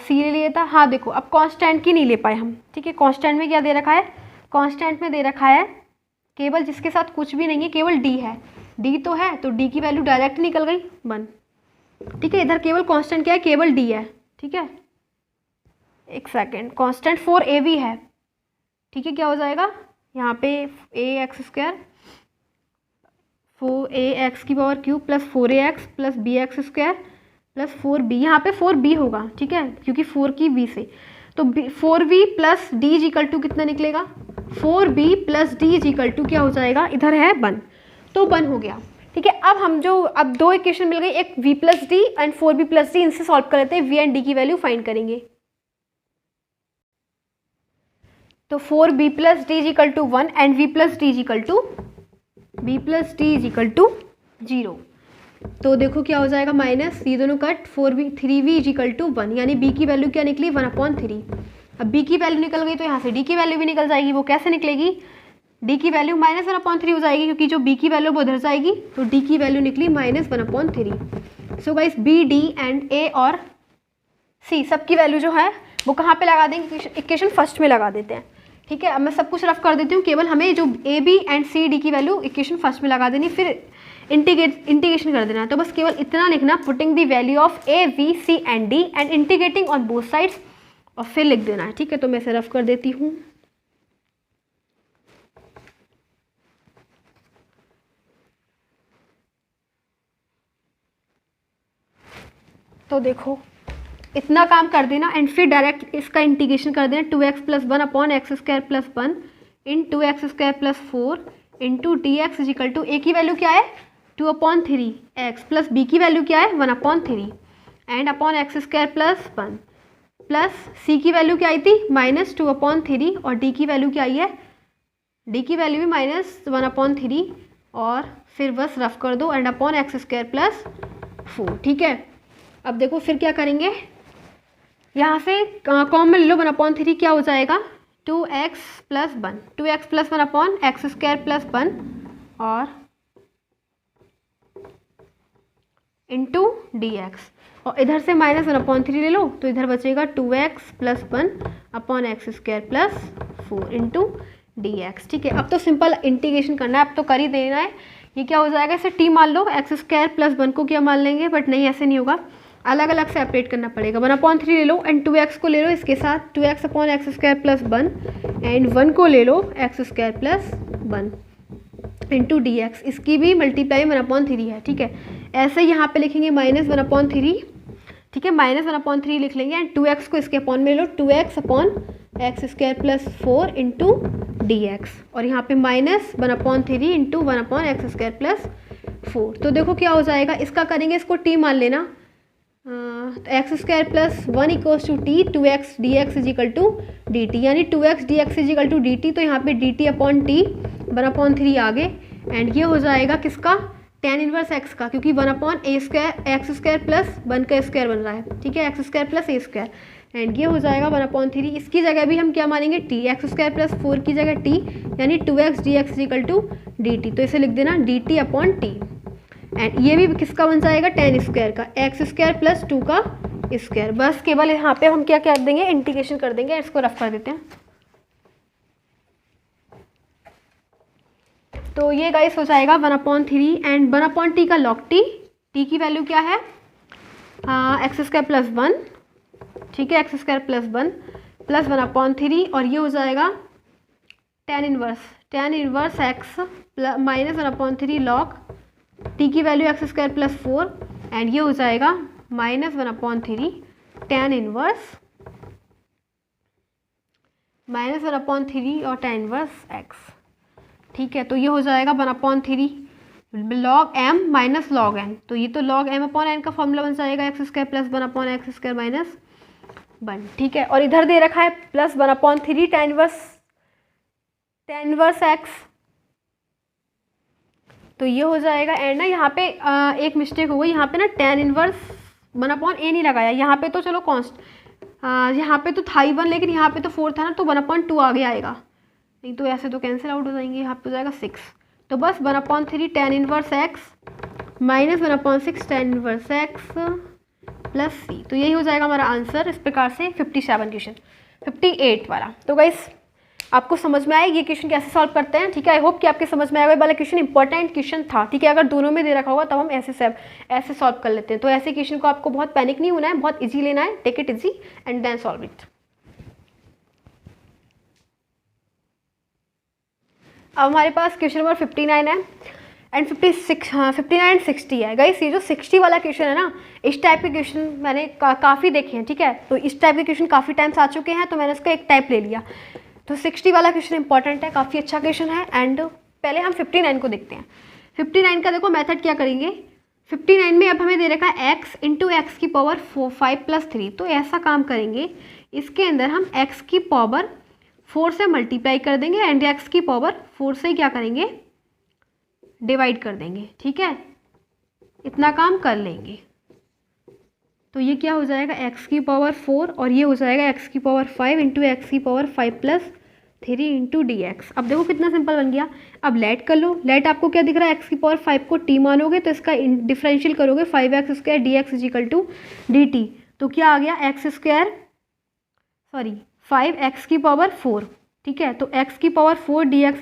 सी ले लिया था। हाँ देखो अब कांस्टेंट की नहीं ले पाए हम, ठीक है, कांस्टेंट में क्या दे रखा है, कांस्टेंट में दे रखा है केवल जिसके साथ कुछ भी नहीं है, केवल d है, d तो है, तो d की वैल्यू डायरेक्ट निकल गई 1, ठीक है। इधर केवल कांस्टेंट क्या है, केवल d है, ठीक है, एक सेकेंड, कांस्टेंट 4a भी है, ठीक है, क्या हो जाएगा यहाँ पे ax² 4ax की power cube plus 4ax plus bx² plus 4b, यहाँ पे 4b होगा, ठीक है, क्योंकि 4 की b से, तो 4b plus d equal to कितना निकलेगा, 4b plus d equal to क्या हो जाएगा, इधर है 1, तो 1 हो गया, ठीक है। अब हम जो अब दो इक्वेशन मिल गई, एक v plus d and 4b plus d, इनसे सॉल्व कर लेते हैं, v एंड d की वैल्यू फाइंड करेंगे। तो 4b plus d equal to 1 and v plus d equal to 0, तो देखो क्या हो जाएगा, माइनस ये दोनों कट, 3v इक्वल टू 1, यानी b की वैल्यू क्या निकली 1/3। अब b की वैल्यू निकल गई तो यहाँ से d की वैल्यू भी निकल जाएगी, वो कैसे निकलेगी, d की वैल्यू -1/3 हो जाएगी, क्योंकि जो b की वैल्यू वो उधर जाएगी, तो d की वैल्यू निकली -1/3। So guys b d and a और c सबकी वैल्यू जो है वो कहाँ पे लगा देंगे, इक्वेशन फर्स्ट में लगा देते हैं, ठीक है। अब मैं सब कुछ रफ कर देती हूँ, केवल हमें जो a b and c d की वैल्यू इक्वेशन फर्स्ट में लगा देनी, फिर इंटीग्रेशन कर देना है, तो बस केवल इतना लिखना, putting the value of a b c and d and integrating on both sides, और फिर लिख देना है, ठीक है। तो मैं इसे रफ कर देती हूँ, तो देखो इतना काम कर देना, एंड फिर डायरेक्ट इसका इंटीग्रेशन कर देना, 2x प्लस 1/x² प्लस 1 इन 2x² plus 4 into dx is equal to, a की वैल्यू क्या है 2/3 x प्लस b की वैल्यू क्या है 1/3 and upon x² plus 1 plus c की वैल्यू क्या आई थी -2/3, और d की वैल्यू क्या आई है, d की वैल्यू भी -1/3, और फिर बस रफ कर दो, एंड अपॉन x² प्लस 4, ठीक है। अब देखो फिर क्या करेंगे, यहाँ से कॉमन ले लो, 1/3 क्या हो जाएगा 2x plus 1, 2x plus 1/x² plus 1, और इंटू डी एक्स, और इधर से -1/3 ले लो तो इधर बचेगा 2x + 1/x² + 4 into d x. ठीक है, अब तो सिंपल इंटीग्रेशन करना है, अब तो कर ही देना है। ये क्या हो जाएगा, इसे t मान लो, x² + 1 को क्या मान लेंगे, बट नहीं ऐसे नहीं होगा, अलग अलग सेपरेट करना पड़ेगा। 1/3 ले लो एंड 2x को ले लो इसके साथ, 2x/x² + 1 एंड 1 को ले लो x² + 1 इंटू डी एक्स, इसकी भी मल्टीप्लाई 1/3 है। ठीक है, ऐसे यहाँ पे लिखेंगे -1/3। ठीक है, -1/3 लिख लेंगे एंड 2x को इसके अपॉन में ले लो, 2x/x² + 4 इंटू डी एक्स, और यहाँ पे -1/3 इंटू 1/x² + 4। तो देखो क्या हो जाएगा, इसका करेंगे, इसको t मान लेना, तो x² + 1 = t, 2x dx = dt, यानी 2x dx = dt, तो यहाँ पे dt/t 1/3 आगे, एंड ये हो जाएगा किसका, tan इनवर्स x का, क्योंकि 1/x² + 1 का स्क्वायर बन रहा है। ठीक है, x² + a², एंड ये हो जाएगा 1/3। इसकी जगह भी हम क्या मानेंगे, t, x² + 4 की जगह t, यानी 2x dx = dt, तो इसे लिख देना dt/t, एंड ये भी किसका बन जाएगा, tan स्क्वायर का, x² + 2 का स्क्वायर। बस केवल यहाँ पे हम क्या कर देंगे, इंटीग्रेशन कर देंगे, इसको रफ कर देते हैं। तो ये गाइस हो जाएगा 1/3 एंड 1/t का log t, t की वैल्यू क्या है, x² + 1, ठीक है, x² + 1 + 1/3, और ये हो जाएगा tan inverse x -1/3 log t की वैल्यू x² + 4, एंड ये हो जाएगा -1/3 tan इनवर्स -1/3 और tan इनवर्स x। ठीक है, तो ये हो जाएगा 1/3 log m - log n, तो ये तो log m/n का फॉर्मूला बन जाएगा, x² + 1/x² - 1। ठीक है, और इधर दे रखा है +1/3 tan इनवर्स x, तो ये हो जाएगा, एंड ना यहाँ पे एक मिस्टेक हो गई, यहाँ पे ना tan इनवर्स 1/a नहीं लगाया, यहाँ पे तो चलो यहाँ पे तो था ही 1, लेकिन यहाँ पे तो 4 था ना, तो 1/2 आगे आएगा, नहीं तो ऐसे तो कैंसिल आउट हो जाएंगे, यहाँ पे हो जाएगा 6। तो बस 1/3 tan inverse x -1/6 tan inverse x + c, तो यही हो जाएगा हमारा आंसर। इस प्रकार से 57 क्वेश्चन, 58 वाला। तो गाइस आपको समझ में आए ये क्वेश्चन कैसे सॉल्व करते हैं। ठीक है, आई होप कि आपके समझ में आया। वाला क्वेश्चन इंपॉर्टेंट क्वेश्चन था। ठीक है, अगर दोनों में दे रखा होगा तब हम ऐसे सॉल्व कर लेते हैं। तो ऐसे क्वेश्चन को आपको बहुत पैनिक नहीं होना है, बहुत ईजी लेना है, take it easy and then solve it. अब हमारे पास क्वेश्चन नंबर 59 है एंड 59 एंड 60 है। गाइस ये जो 60 वाला क्वेश्चन है ना, इस टाइप के क्वेश्चन मैंने काफ़ी देखे हैं। ठीक है, तो इस टाइप के क्वेश्चन काफ़ी टाइम्स आ चुके हैं, तो मैंने इसका एक टाइप ले लिया। तो 60 वाला क्वेश्चन इंपॉर्टेंट है, काफ़ी अच्छा क्वेश्चन है। एंड पहले हम 59 को देखते हैं। 59 का देखो मेथड क्या करेंगे। 59 में अब हमें दे रखा है x इंटू एक्स की पावर 5 + 3। तो ऐसा काम करेंगे, इसके अंदर हम x की पावर 4 से मल्टीप्लाई कर देंगे एंड x की पावर 4 से क्या करेंगे, डिवाइड कर देंगे। ठीक है, इतना काम कर लेंगे। तो ये क्या हो जाएगा, x की पावर 4 और ये हो जाएगा x की पावर 5 इंटू एक्स की पावर 5 + 3 इंटू डी एक्स। अब देखो कितना सिंपल बन गया। अब लेट कर लो। लेट आपको क्या दिख रहा है, x की पावर 5 को t मानोगे तो इसका डिफरेंशियल करोगे 5x² dx = dt। तो क्या आ गया, 5x की पावर 4। ठीक है, तो x की पावर 4 dx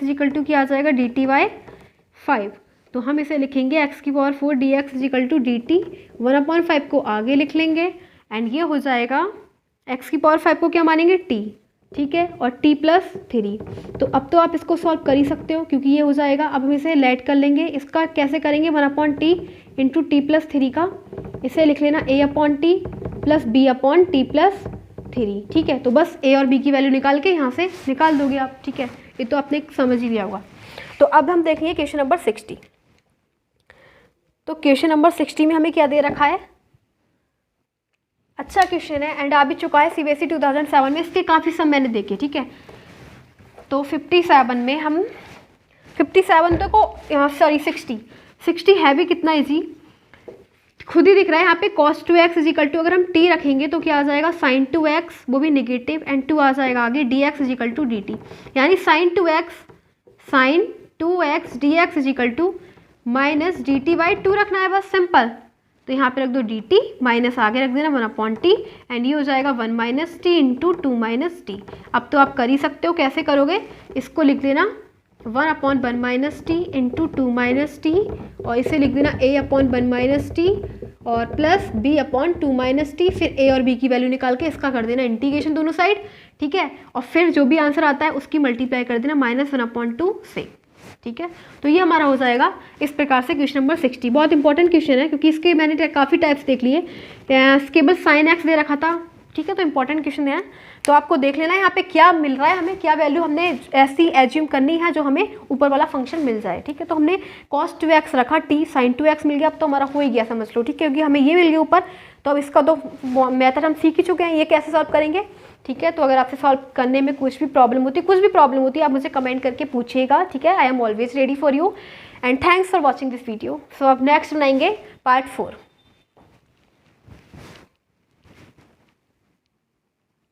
= क्या आ जाएगा, dt/5। तो हम इसे लिखेंगे x की पावर 4 dx = dt। 1/5 को आगे लिख लेंगे एंड ये हो जाएगा, x की पावर 5 को क्या मानेंगे, t। ठीक है, और t + 3। तो अब तो आप इसको सॉल्व कर ही सकते हो क्योंकि ये हो जाएगा। अब हम इसे लेट कर लेंगे। इसका कैसे करेंगे, 1/t इंटू t + 3 का इसे लिख लेना a/t + b/t + 3। ठीक है, तो बस a और b की वैल्यू निकाल के यहाँ से निकाल दोगे आप। ठीक है, ये तो आपने समझ ही लिया होगा। तो अब हम देखेंगे क्वेश्चन नंबर 60। तो क्वेश्चन नंबर 60 में हमें क्या दे रखा है, अच्छा क्वेश्चन है एंड आ भी चुका है CBSE 2007 में। इसके काफ़ी सम मैंने देखे। ठीक है, तो 57 में हम 57 तो को 60 है भी कितना इजी, खुद ही दिख रहा है यहाँ पे। cos 2x = अगर हम t रखेंगे तो क्या आ जाएगा, sin 2x, वो भी नेगेटिव, एंड 2 आ जाएगा आगे, dx = dt। यानी sin 2x dx = -dt/2 रखना है, बस सिंपल। तो यहाँ पे रख दो डी टी, माइनस आगे रख देना 1/t, एंड ये हो जाएगा 1 - t इंटू 2 - t। अब तो आप कर ही सकते हो, कैसे करोगे, इसको लिख देना 1/1 - t इंटू 2 - t, और इसे लिख देना a/1 - t और प्लस b/2 - t, फिर a और b की वैल्यू निकाल के इसका कर देना इंटीग्रेशन दोनों साइड, ठीक है, और फिर जो भी आंसर आता है उसकी मल्टीप्लाई कर देना -1/2 से, ठीक है। तो ये हमारा हो जाएगा इस प्रकार से क्वेश्चन नंबर 60। बहुत इंपॉर्टेंट क्वेश्चन है क्योंकि इसके मैंने काफ़ी टाइप्स देख लिए, केवल साइन एक्स दे रखा था, ठीक है, तो इंपॉर्टेंट क्वेश्चन है, तो आपको देख लेना है यहाँ पे क्या मिल रहा है हमें, क्या वैल्यू हमने ऐसी एज्यूम करनी है जो हमें ऊपर वाला फंक्शन मिल जाए, ठीक है। तो हमने cos 2x रखा, t sin 2x मिल गया, अब तो हमारा हो ही गया समझ लो, ठीक है, क्योंकि हमें ये मिल गया ऊपर, तो अब इसका तो मेथड हम सीख ही चुके हैं, ये कैसे सॉल्व करेंगे, ठीक है। तो अगर आपसे सॉल्व करने में कुछ भी प्रॉब्लम होती है आप मुझे कमेंट करके पूछिएगा, ठीक है। I am always ready for you, and thanks for watching this video. So अब नेक्स्ट बनाएंगे पार्ट 4।